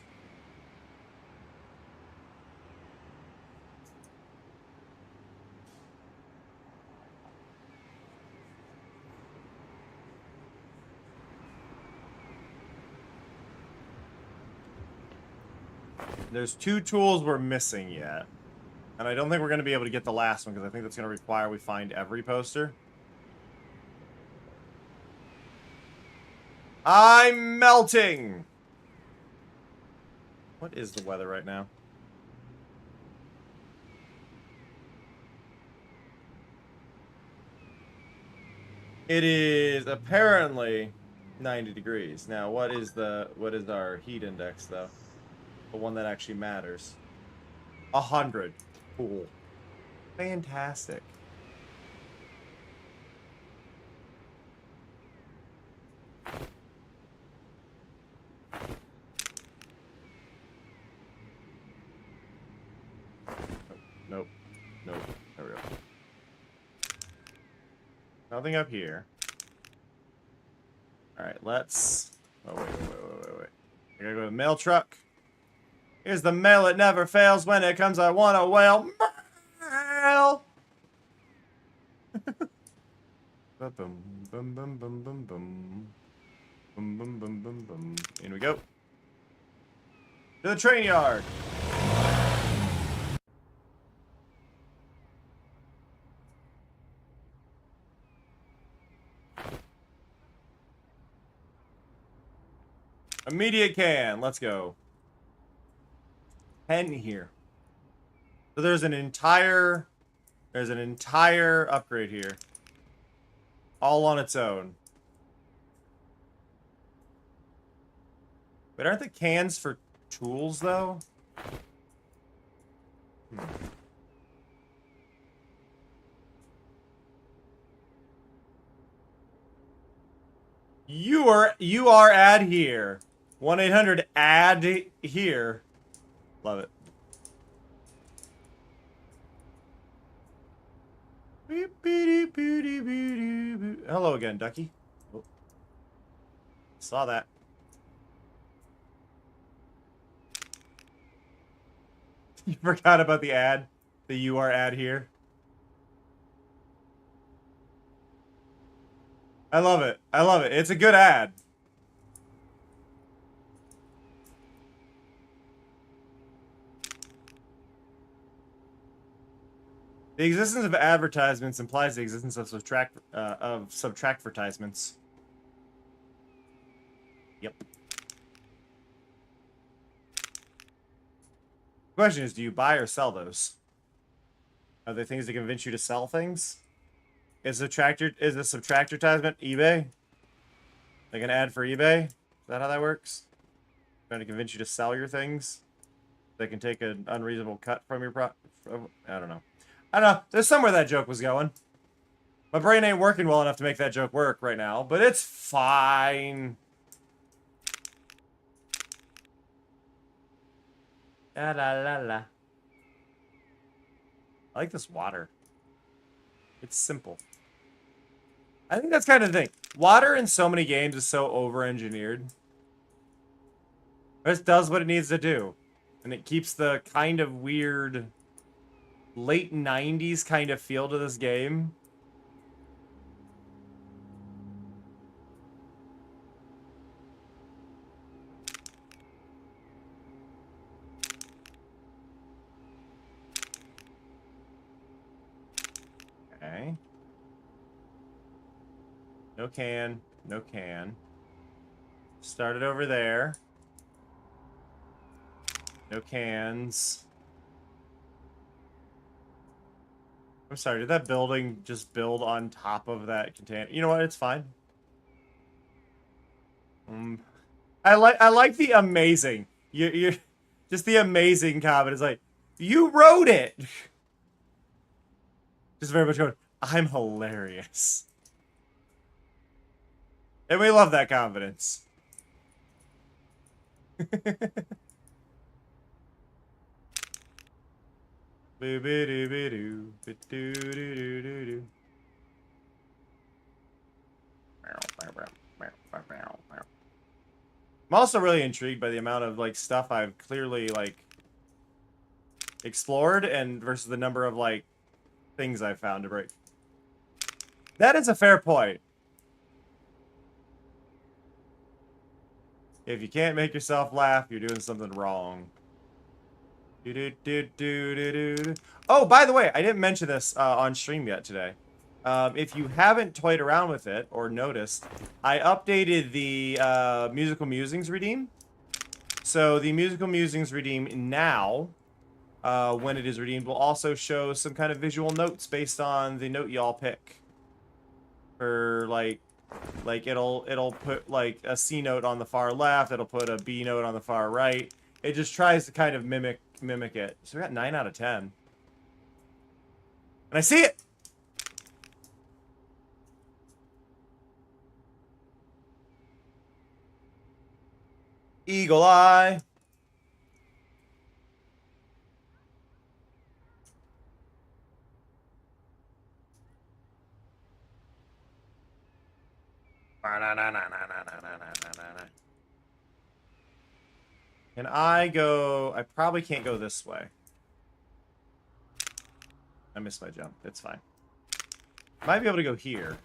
There's 2 tools we're missing yet. And I don't think we're going to be able to get the last one, because I think that's going to require we find every poster. I'm melting! What is the weather right now? It is apparently 90 degrees. Now, what is our heat index, though? The one that actually matters. 100. Cool. Fantastic. Nope. Nope. There we go. Nothing up here. Alright, let's... Oh, wait. I gotta go to the mail truck. Here's the mail, it never fails. When it comes, I want a whale. Mail! Boom, boom, boom, boom, boom, boom. Boom, boom, boom, boom, boom. In we go. To the train yard. Immediate can. Let's go. 10 here. So there's an entire upgrade here. All on its own. But aren't the cans for tools, though? You are add here. 1-800 add here. Love it. Hello again, Ducky. Oh. Saw that. You forgot about the ad. The you are ad here. I love it. I love it. It's a good ad. The existence of advertisements implies the existence of subtractvertisements. Yep. The question is, do you buy or sell those? Are they things that convince you to sell things? Is a subtractvertisement eBay? Like an ad for eBay? Is that how that works? Trying to convince you to sell your things? They can take an unreasonable cut from your I don't know. I don't know. There's somewhere that joke was going. My brain ain't working well enough to make that joke work right now, but it's fine. La la la la. I like this water. It's simple. I think that's kind of the thing. Water in so many games is so over-engineered. It just does what it needs to do. And it keeps the kind of weird late 90s kind of feel to this game. Okay. No can. No can. Started over there. No cans. I'm sorry, did that building just build on top of that container? You know what? It's fine. I like the amazing. You just the amazing comment. It's like, you wrote it. Just very much going, I'm hilarious. And we love that confidence. I'm also really intrigued by the amount of like stuff I've clearly like explored and versus the number of like things I've found to break. That is a fair point. If you can't make yourself laugh, you're doing something wrong. Oh, by the way, I didn't mention this on stream yet today. If you haven't toyed around with it or noticed, I updated the Musical Musings redeem. So the Musical Musings redeem now, when it is redeemed, will also show some kind of visual notes based on the note y'all pick. For like it'll put like a C note on the far left, it'll put a B note on the far right. It just tries to kind of mimic it. So we got 9 out of 10. And I see it! Eagle eye. Can I go? I probably can't go this way. I missed my jump. It's fine. Might be able to go here.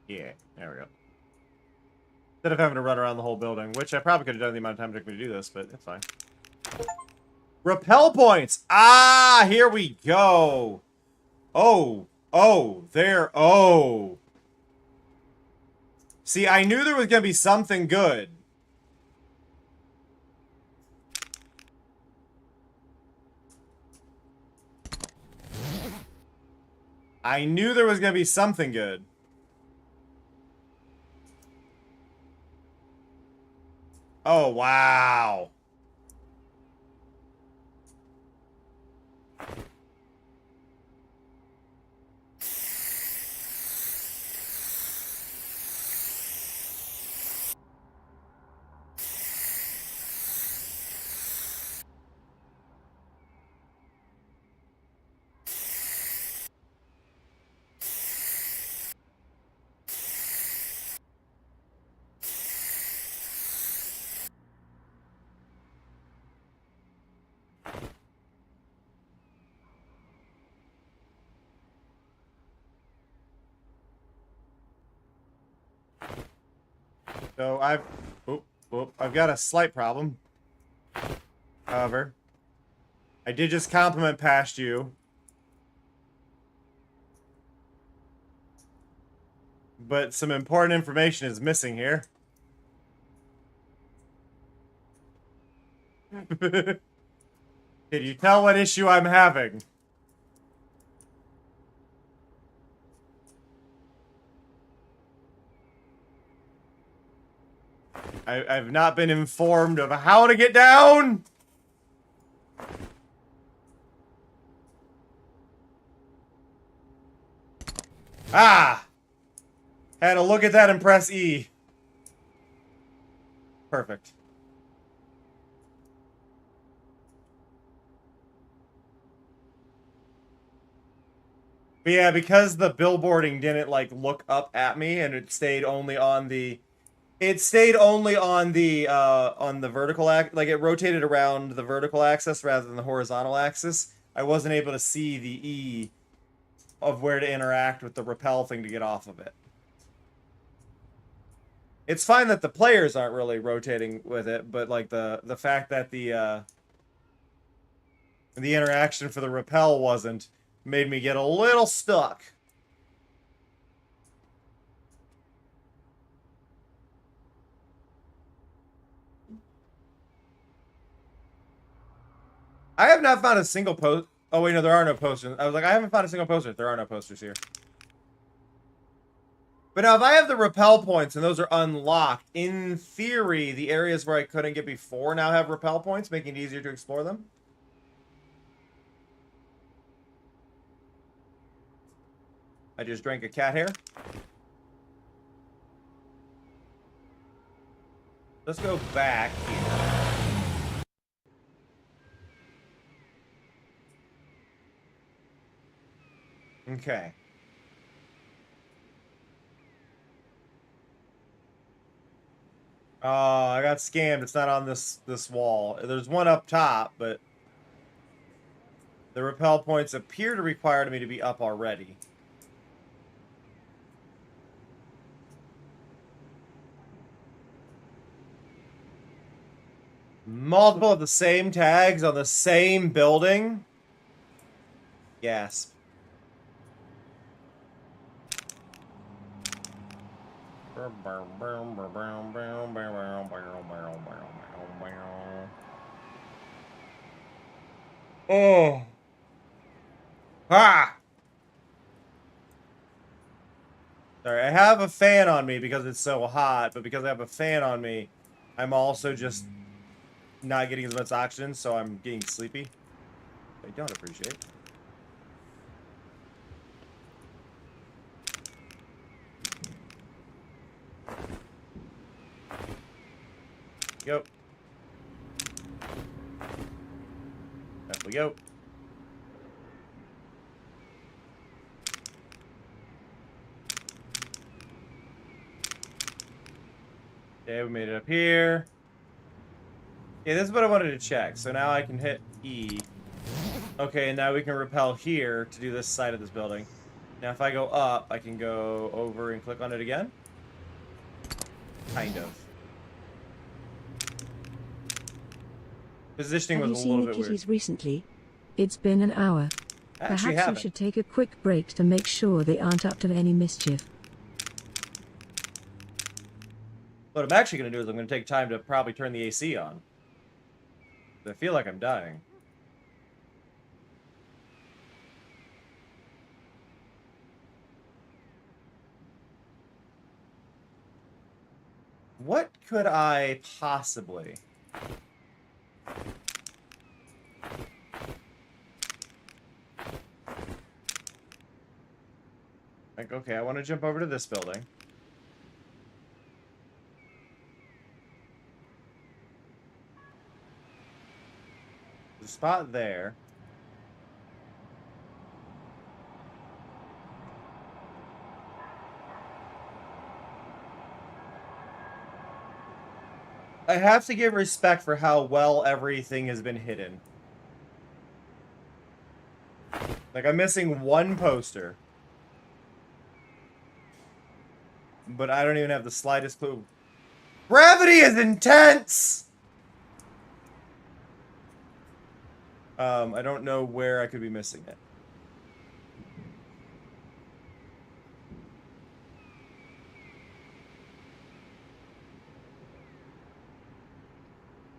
Yeah, there we go. Instead of having to run around the whole building, which I probably could have done the amount of time it took me to do this, but it's fine. Repel points! Ah, here we go! Oh, there, oh. See, I knew there was gonna be something good. I knew there was gonna be something good. Oh, wow. So I've got a slight problem. However, I did just compliment past you. But some important information is missing here. Can you tell what issue I'm having? I've not been informed of how to get down. Ah! Had to look at that and press E. Perfect. But yeah, because the billboarding didn't like look up at me and it stayed only on the vertical like it rotated around the vertical axis rather than the horizontal axis. I wasn't able to see the E of where to interact with the repel thing to get off of it. It's fine that the players aren't really rotating with it, but like the fact that the interaction for the repel wasn't made me get a little stuck. I have not found a single post. Oh wait, no, there are no posters. I was like, I haven't found a single poster. There are no posters here. But now if I have the repel points and those are unlocked, in theory, the areas where I couldn't get before now have repel points, making it easier to explore them. I just drank a cat hair. Let's go back here. Okay. Oh, I got scammed. It's not on this wall. There's one up top, but the repel points appear to require me to be up already. Multiple of the same tags on the same building? Gasp. Oh. Ah! Sorry, I have a fan on me because it's so hot, but because I have a fan on me, I'm also just not getting as much oxygen, so I'm getting sleepy. I don't appreciate. Yep. Up we go. Okay, we made it up here. Yeah, this is what I wanted to check. So now I can hit E. Okay, and now we can repel here to do this side of this building. Now if I go up, I can go over and click on it again. Kind of. Positioning was a little bit weird. Have you seen the kitties recently? It's been an hour. Perhaps you should take a quick break to make sure they aren't up to any mischief. What I'm actually going to do is I'm going to take time to probably turn the AC on. I feel like I'm dying. What could I possibly... Like, okay, I want to jump over to this building. There's a spot there. I have to give respect for how well everything has been hidden. Like, I'm missing one poster. But I don't even have the slightest clue. Gravity is intense! I don't know where I could be missing it.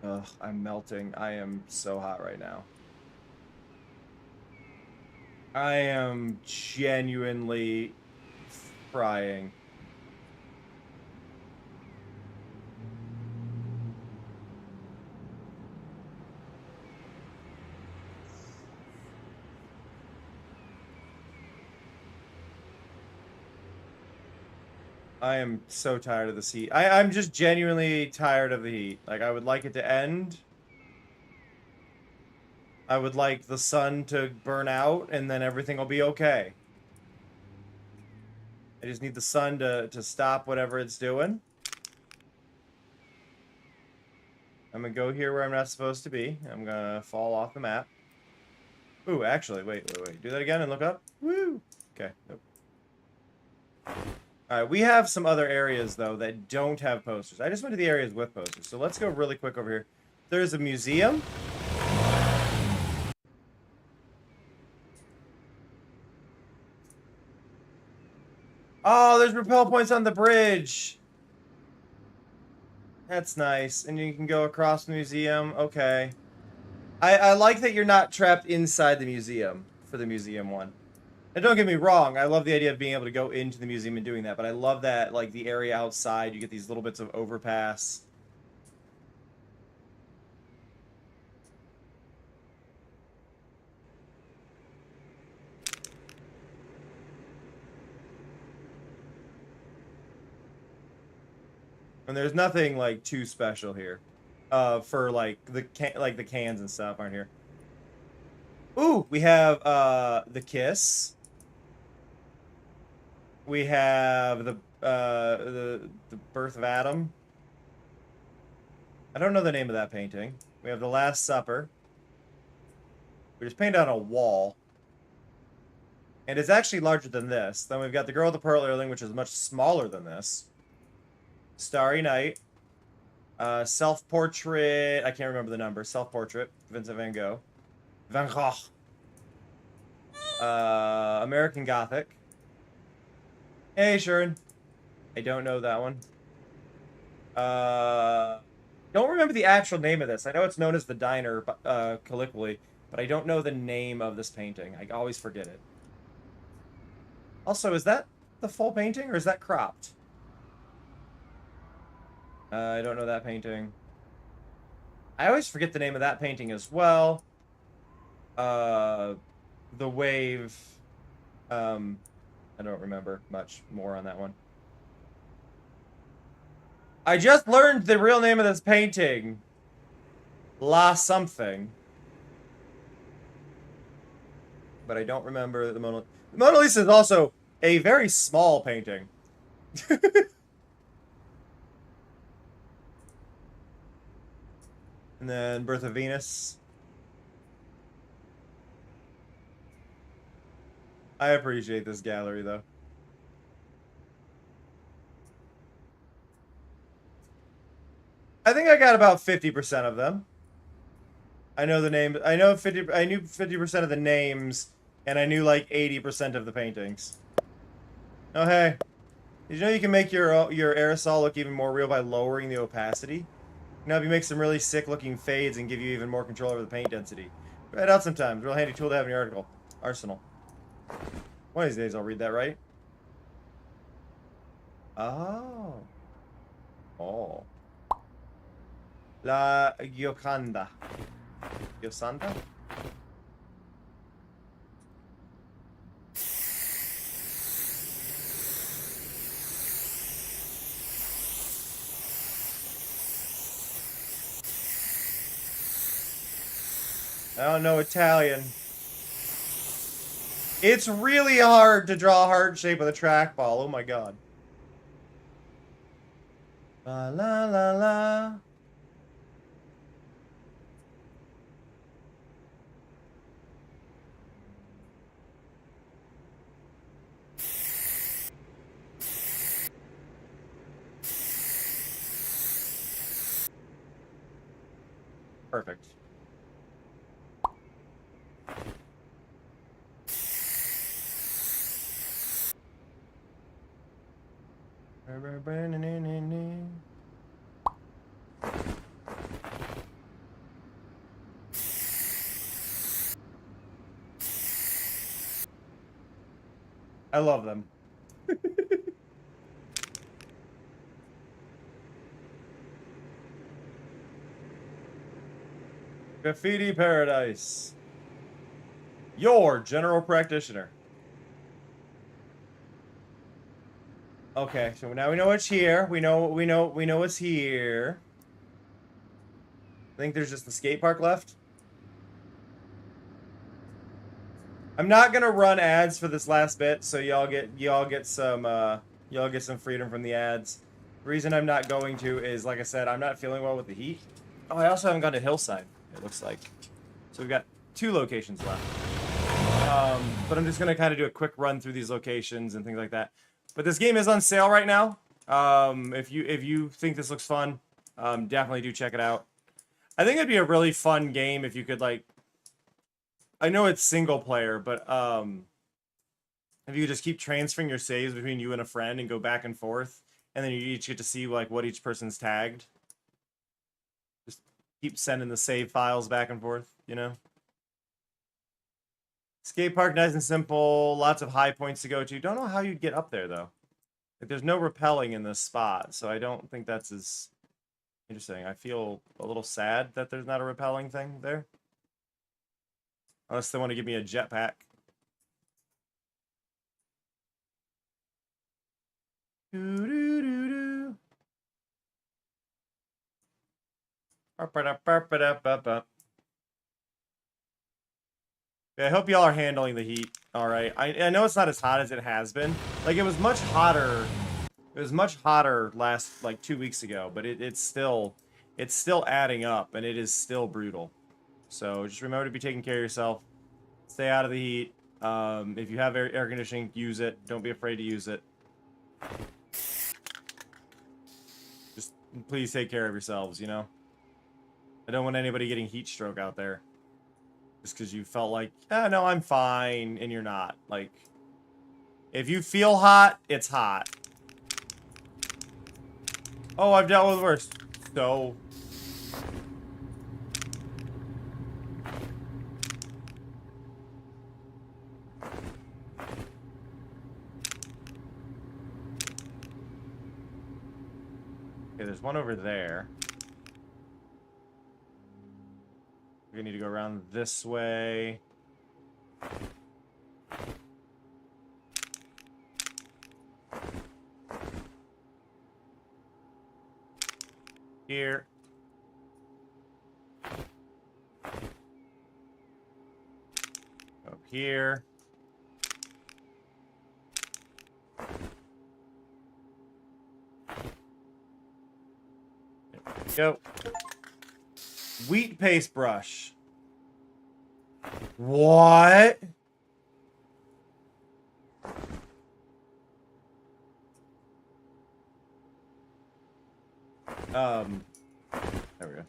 Ugh, I'm melting. I am so hot right now. I am genuinely frying. I am so tired of this heat. I'm just genuinely tired of the heat. Like, I would like it to end. I would like the sun to burn out, and then everything will be okay. I just need the sun to stop whatever it's doing. I'm gonna go here where I'm not supposed to be. I'm gonna fall off the map. Ooh, actually, wait. Do that again and look up. Woo! Okay, nope. Alright, we have some other areas, though, that don't have posters. I just went to the areas with posters, so let's go really quick over here. There's a museum. Oh, there's repel points on the bridge. That's nice. And you can go across the museum. Okay. I like that you're not trapped inside the museum for the museum one. And don't get me wrong, I love the idea of being able to go into the museum and doing that, but I love that, like, the area outside, you get these little bits of overpass. And there's nothing, like, too special here. For, like, the cans and stuff aren't here. Ooh, we have, the Kiss. We have the Birth of Adam. I don't know the name of that painting. We have the Last Supper. We just painted on a wall. And it's actually larger than this. Then we've got the Girl with the Pearl Earring, which is much smaller than this. Starry Night. Self-Portrait. I can't remember the number. Self-Portrait. Vincent van Gogh. Van Gogh. American Gothic. Hey, Sharon. I don't know that one. Don't remember the actual name of this. I know it's known as the Diner, colloquially, but I don't know the name of this painting. I always forget it. Also, is that the full painting, or is that cropped? I don't know that painting. I always forget the name of that painting as well. The Wave. I don't remember much more on that one. I just learned the real name of this painting. La something. But I don't remember the Mona Lisa. The Mona Lisa is also a very small painting. And then Birth of Venus. I appreciate this gallery, though. I think I got about 50% of them. I know the name. I knew 50% of the names, and I knew like 80% of the paintings. Oh hey, did you know you can make your aerosol look even more real by lowering the opacity? You know, if you make some really sick looking fades and give you even more control over the paint density. Try it out sometimes. Real handy tool to have in your arsenal. One of these days I'll read that right. Oh. Oh. La Gioconda. Giosanta? I don't know Italian. It's really hard to draw a heart shape with a trackball. Oh my god. La la la la. Perfect. I love them. Graffiti Paradise. Your general practitioner. Okay, so now we know it's here. We know it's here. I think there's just the skate park left. I'm not gonna run ads for this last bit, so y'all get some freedom from the ads. The reason I'm not going to is, like I said, I'm not feeling well with the heat. Oh, I also haven't gone to Hillside, it looks like. So we've got 2 locations left. But I'm just gonna kind of do a quick run through these locations and things like that. But this game is on sale right now. If you think this looks fun, definitely do check it out. I think it'd be a really fun game if you could, like, I know it's single player, but if you could just keep transferring your saves between you and a friend and go back and forth, and then you each get to see like what each person's tagged. Just keep sending the save files back and forth, you know? Skate park, nice and simple. Lots of high points to go to. Don't know how you'd get up there, though. Like, there's no rappelling in this spot, so I don't think that's as interesting. I feel a little sad that there's not a rappelling thing there. Unless they want to give me a jetpack. Doo-doo-doo-doo. Yeah, I hope y'all are handling the heat all right. I know it's not as hot as it has been. Like, it was much hotter. It was much hotter last, like, 2 weeks ago, but it's still adding up, and it is still brutal. So just remember to be taking care of yourself. Stay out of the heat. If you have air conditioning, use it. Don't be afraid to use it. Just please take care of yourselves, you know? I don't want anybody getting heat stroke out there. Just because you felt like, no, I'm fine, and you're not. Like, if you feel hot, it's hot. Oh, I've dealt with worse. So... Okay, there's one over there. We need to go around this way. Here. Up here. There we go. Wheat paste brush. What? There we go.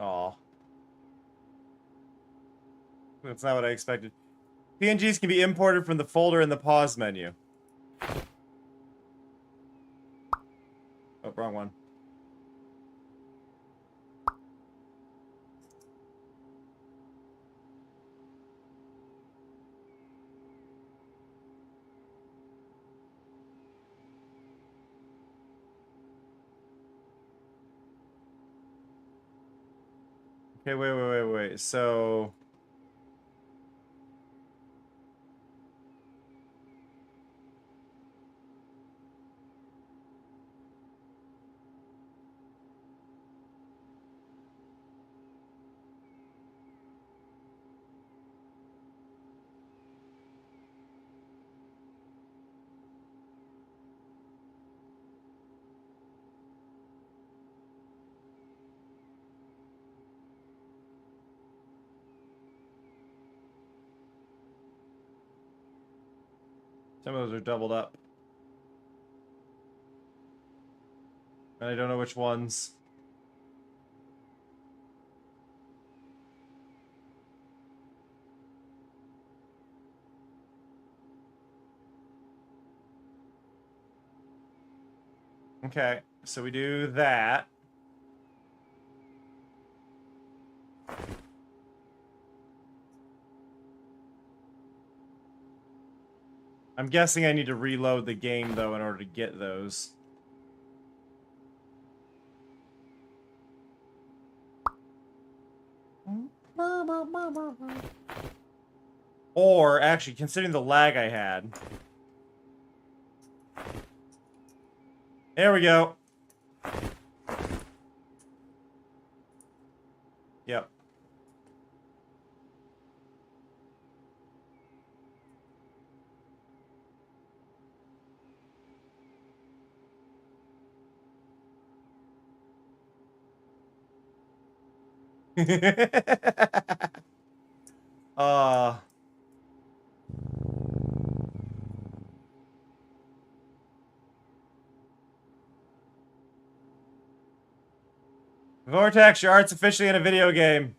Aw. That's not what I expected. PNGs can be imported from the folder in the pause menu. Oh, wrong one. Okay, wait. So... Some of those are doubled up. And I don't know which ones. Okay, so we do that. I'm guessing I need to reload the game, though, in order to get those. Or, actually, considering the lag I had... There we go. Yep. uh... Vortex, your art's officially in a video game.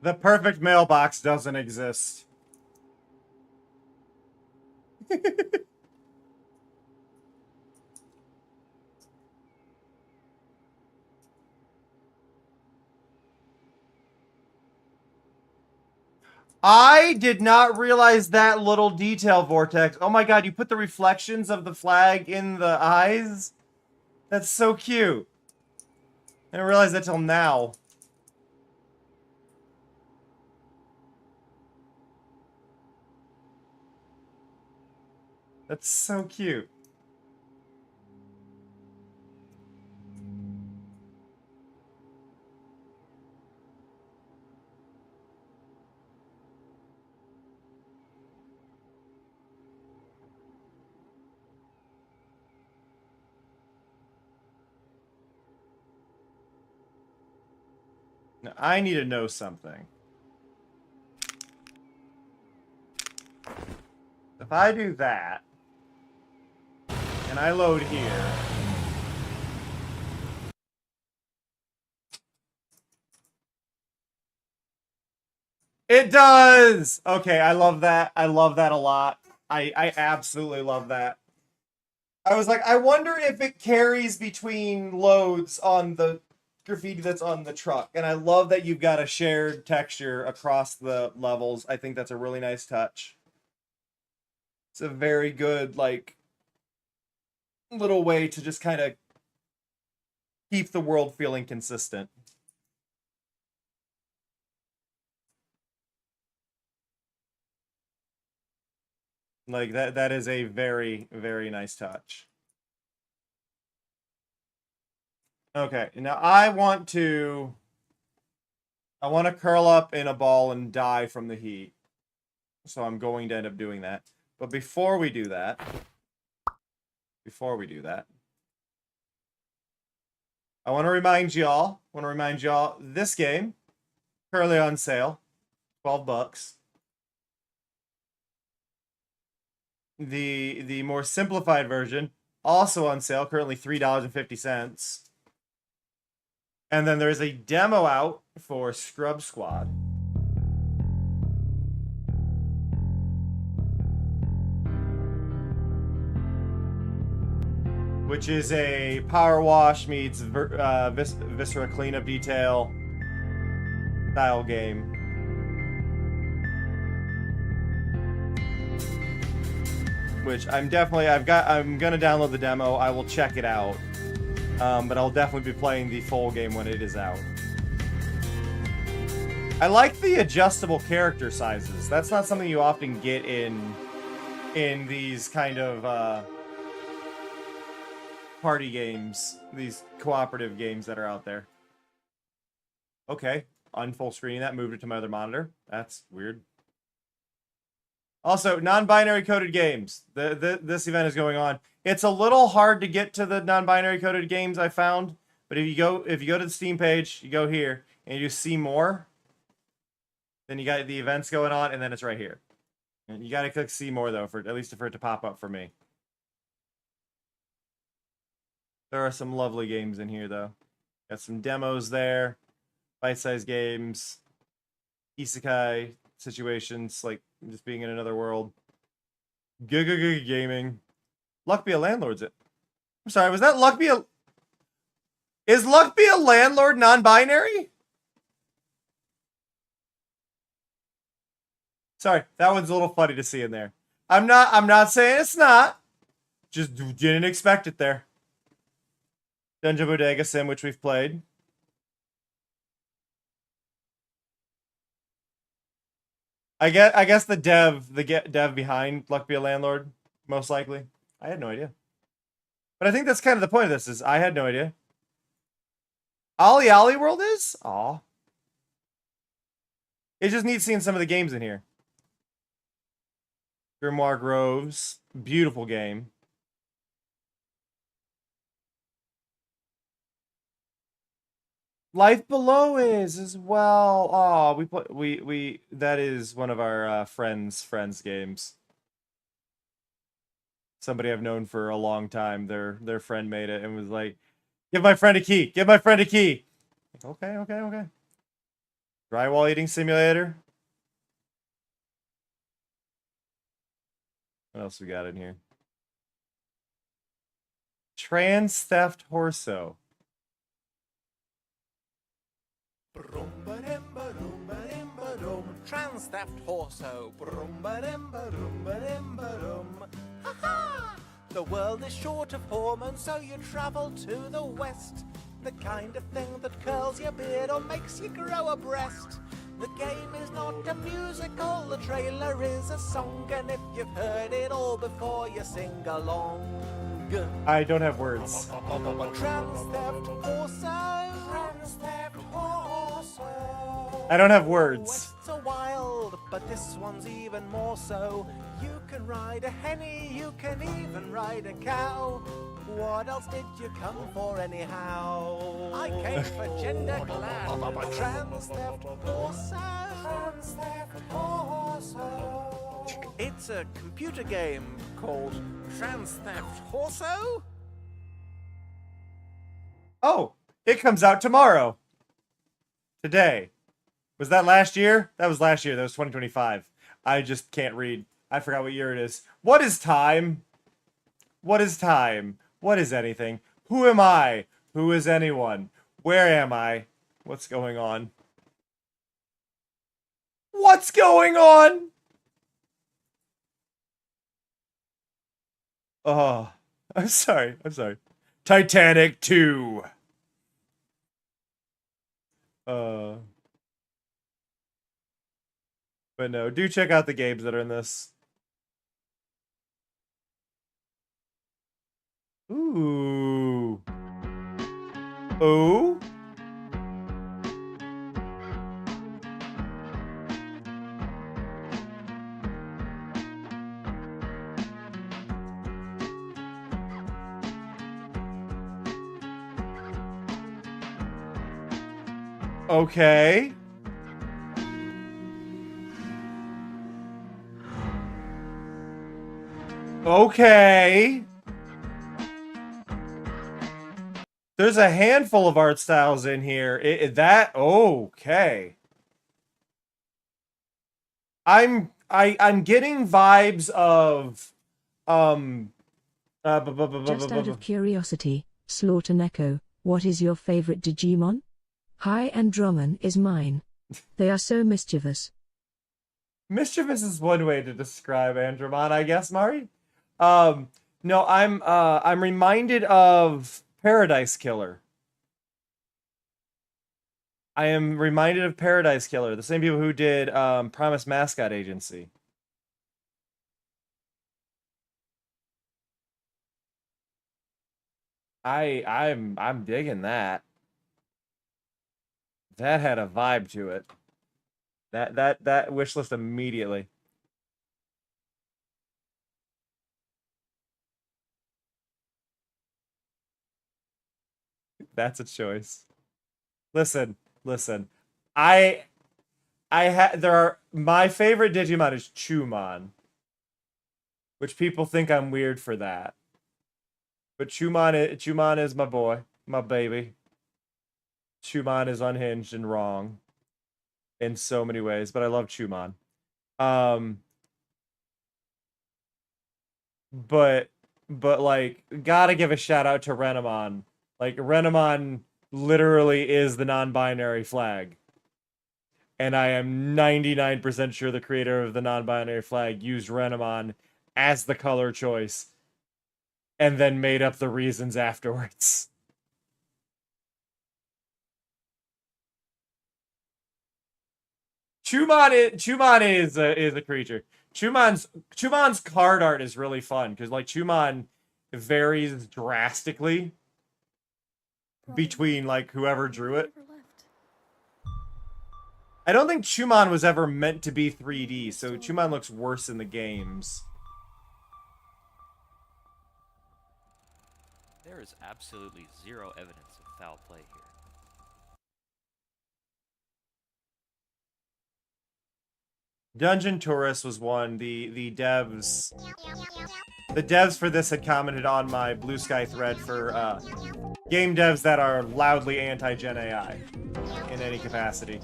The perfect mailbox doesn't exist. I did not realize that little detail, Vortex. Oh my god, you put the reflections of the flag in the eyes? That's so cute. I didn't realize that till now. That's so cute. Now, I need to know something. If I do that, and I load here, it does! Okay, I love that. I love that a lot. I absolutely love that. I was like, I wonder if it carries between loads on the graffiti that's on the truck. And I love that you've got a shared texture across the levels. I think that's a really nice touch. It's a very good, like, little way to just kind of keep the world feeling consistent. Like, that is a very, very nice touch. Okay, now I want to curl up in a ball and die from the heat. So I'm going to end up doing that. But before we do that, I want to remind y'all, this game, currently on sale, $12. The more simplified version, also on sale, currently $3.50. And then there's a demo out for Scrub Squad. Which is a power wash meets Viscera cleanup detail style game. Which I'm gonna download the demo. I will check it out. But I'll definitely be playing the full game when it is out. I like the adjustable character sizes. That's not something you often get in these kind of party games, these cooperative games that are out there. Okay, unfull screen that, moved it to my other monitor. That's weird. Also, non-binary coded games. This event is going on. It's a little hard to get to the non-binary coded games, I found. But if you go to the Steam page, you go here and you see more, then you got the events going on, and then it's right here. And you got to click see more though, for at least for it to pop up for me. There are some lovely games in here though. Got some demos there, bite-sized games, isekai situations, like just being in another world. Gaming. Luck Be a Landlord's it. I'm sorry, was that Luck Be a... Is Luck Be a Landlord non-binary? Sorry, that one's a little funny to see in there. I'm not saying it's not. Just didn't expect it there. Dungeon Bodega Sim, which we've played. I guess the dev behind Luck Be a Landlord, most likely. I had no idea. But I think that's kind of the point of this, is I had no idea. Ollie Ollie World is? Aw. It just needs seeing some of the games in here. Grimoire Groves. Beautiful game. Life Below is as well. Oh, we that is one of our friends games. Somebody I've known for a long time. Their friend made it and was like, "Give my friend a key. Give my friend a key." Like, okay. Drywall eating simulator. What else we got in here? Trans theft horso. Trans theft horso. Ha-ha! The world is short of hormones, so you travel to the west. The kind of thing that curls your beard or makes you grow a breast. The game is not a musical, the trailer is a song, and if you've heard it all before, you sing along. I don't have words. Trans theft horso. Trans theft horso. I don't have words. Wests are wild, but this one's even more so. You can ride a henny, you can even ride a cow. What else did you come for anyhow? I came for gender glad. Trans theft horso. Trans theft horso. It's a computer game called Trans Theft Horso. Oh, it comes out tomorrow. Today. Was that last year? That was last year. That was 2025. I just can't read. I forgot what year it is. What is time? What is time? What is anything? Who am I? Who is anyone? Where am I? What's going on? What's going on? Oh, I'm sorry. I'm sorry. Titanic 2. But no, do check out the games that are in this. Ooh. Oh. Okay. Okay. There's a handful of art styles in here. Okay. I'm getting vibes of Just out of curiosity, Slaughter Neko, what is your favorite Digimon? Hi, Andromon is mine. They are so mischievous. Mischievous is one way to describe Andromon, I guess, Mari. No, I'm reminded of Paradise Killer. I am reminded of Paradise Killer, the same people who did Promise Mascot Agency. I'm digging that. That had a vibe to it. That wish list immediately. That's a choice. Listen. My favorite Digimon is Chumon, which people think I'm weird for that. But Chumon is my boy, my baby. Chumon is unhinged and wrong in so many ways, but I love Chumon. But like, gotta give a shout out to Renamon. Like, Renamon literally is the non-binary flag. And I am 99% sure the creator of the non-binary flag used Renamon as the color choice and then made up the reasons afterwards. Chumon is a creature. Chumon's card art is really fun because like Chumon varies drastically between like whoever drew it. I don't think Chumon was ever meant to be 3D, so Chumon looks worse in the games. There is absolutely zero evidence of foul play here. Dungeon Tourist was one. The devs for this had commented on my Blue Sky thread for game devs that are loudly anti-Gen AI in any capacity.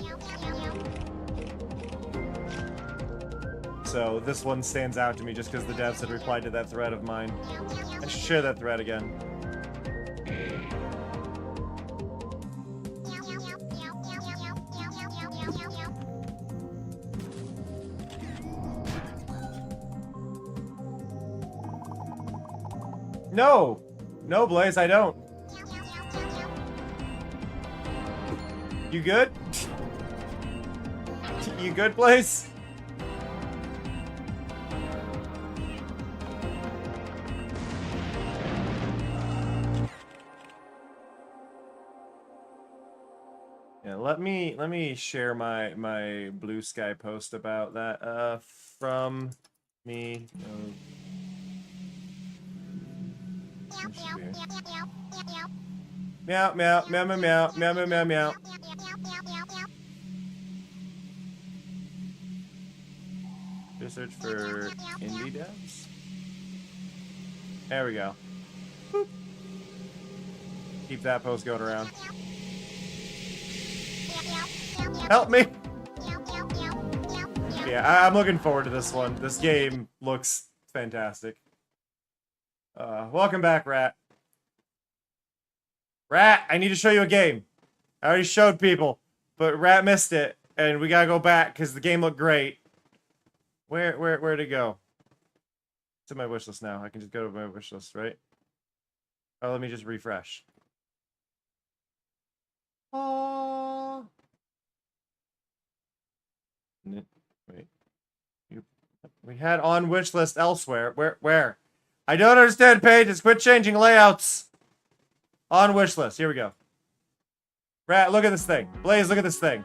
So this one stands out to me just because the devs had replied to that thread of mine. I should share that thread again. No! No, Blaze, I don't. You good? You good, Blaze? Yeah, let me share my Blue Sky post about that from me. Meow meow meow meow meow meow meow meow meow. Just search for indie devs. There we go. Boop. Keep that post going around. Help me! Yeah, I'm looking forward to this one. This game looks fantastic. Welcome back, Rat. Rat, I need to show you a game. I already showed people, but Rat missed it, and we gotta go back because the game looked great. Where'd it go? It's in my wish list now. I can just go to my wish list, right? Oh, let me just refresh. Oh. Wait. We had on wish list elsewhere. Where? I don't understand pages. Quit changing layouts. On wish list. Here we go. Rat, look at this thing. Blaze, look at this thing.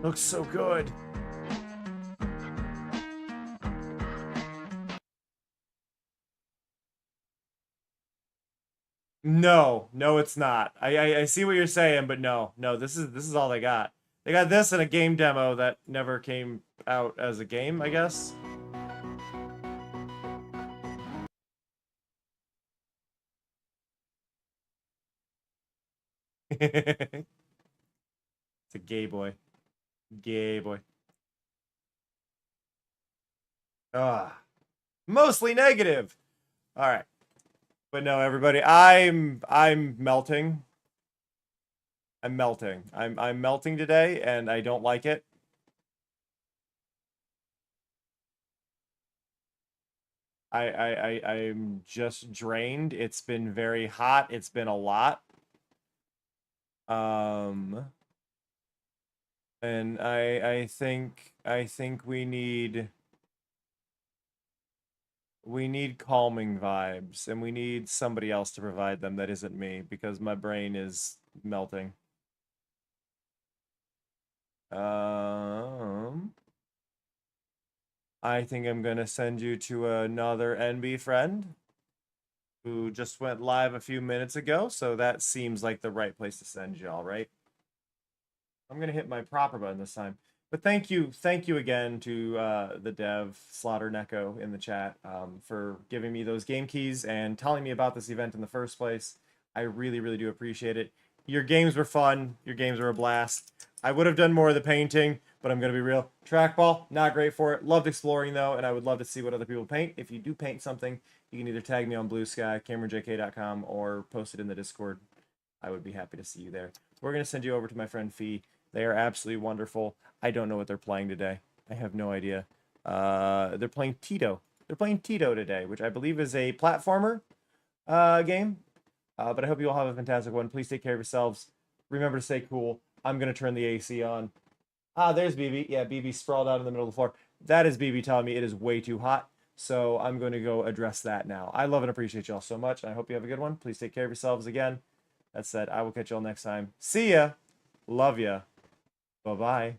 Looks so good. No, it's not. I see what you're saying, but no, this is all they got. They got this and a game demo that never came out as a game, I guess. It's a gay boy. Gay boy. Mostly negative. All right. But no, everybody, I'm melting. I'm melting. I'm melting today, and I don't like it. I'm just drained. It's been very hot. It's been a lot. And I think we need calming vibes, and we need somebody else to provide them that isn't me, because my brain is melting. I think I'm gonna send you to another NB friend who just went live a few minutes ago, so that seems like the right place to send y'all, right? I'm gonna hit my proper button this time. But thank you again to the dev Slaughter Neko in the chat for giving me those game keys and telling me about this event in the first place. I really do appreciate it. Your games were fun. Your games were a blast. I would have done more of the painting, but I'm gonna be real. Trackball, not great for it. Loved exploring though, and I would love to see what other people paint. If you do paint something, you can either tag me on Blue Sky, CameronJK.com, or post it in the Discord. I would be happy to see you there. We're gonna send you over to my friend Fee. They are absolutely wonderful. I don't know what they're playing today. I have no idea. They're playing Tito. They're playing Tito today, which I believe is a platformer game. But I hope you all have a fantastic one. Please take care of yourselves. Remember to stay cool. I'm going to turn the AC on. There's BB. Yeah, BB sprawled out in the middle of the floor. That is BB telling me it is way too hot. So I'm going to go address that now. I love and appreciate y'all so much. I hope you have a good one. Please take care of yourselves again. That said, I will catch y'all next time. See ya. Love ya. Bye-bye.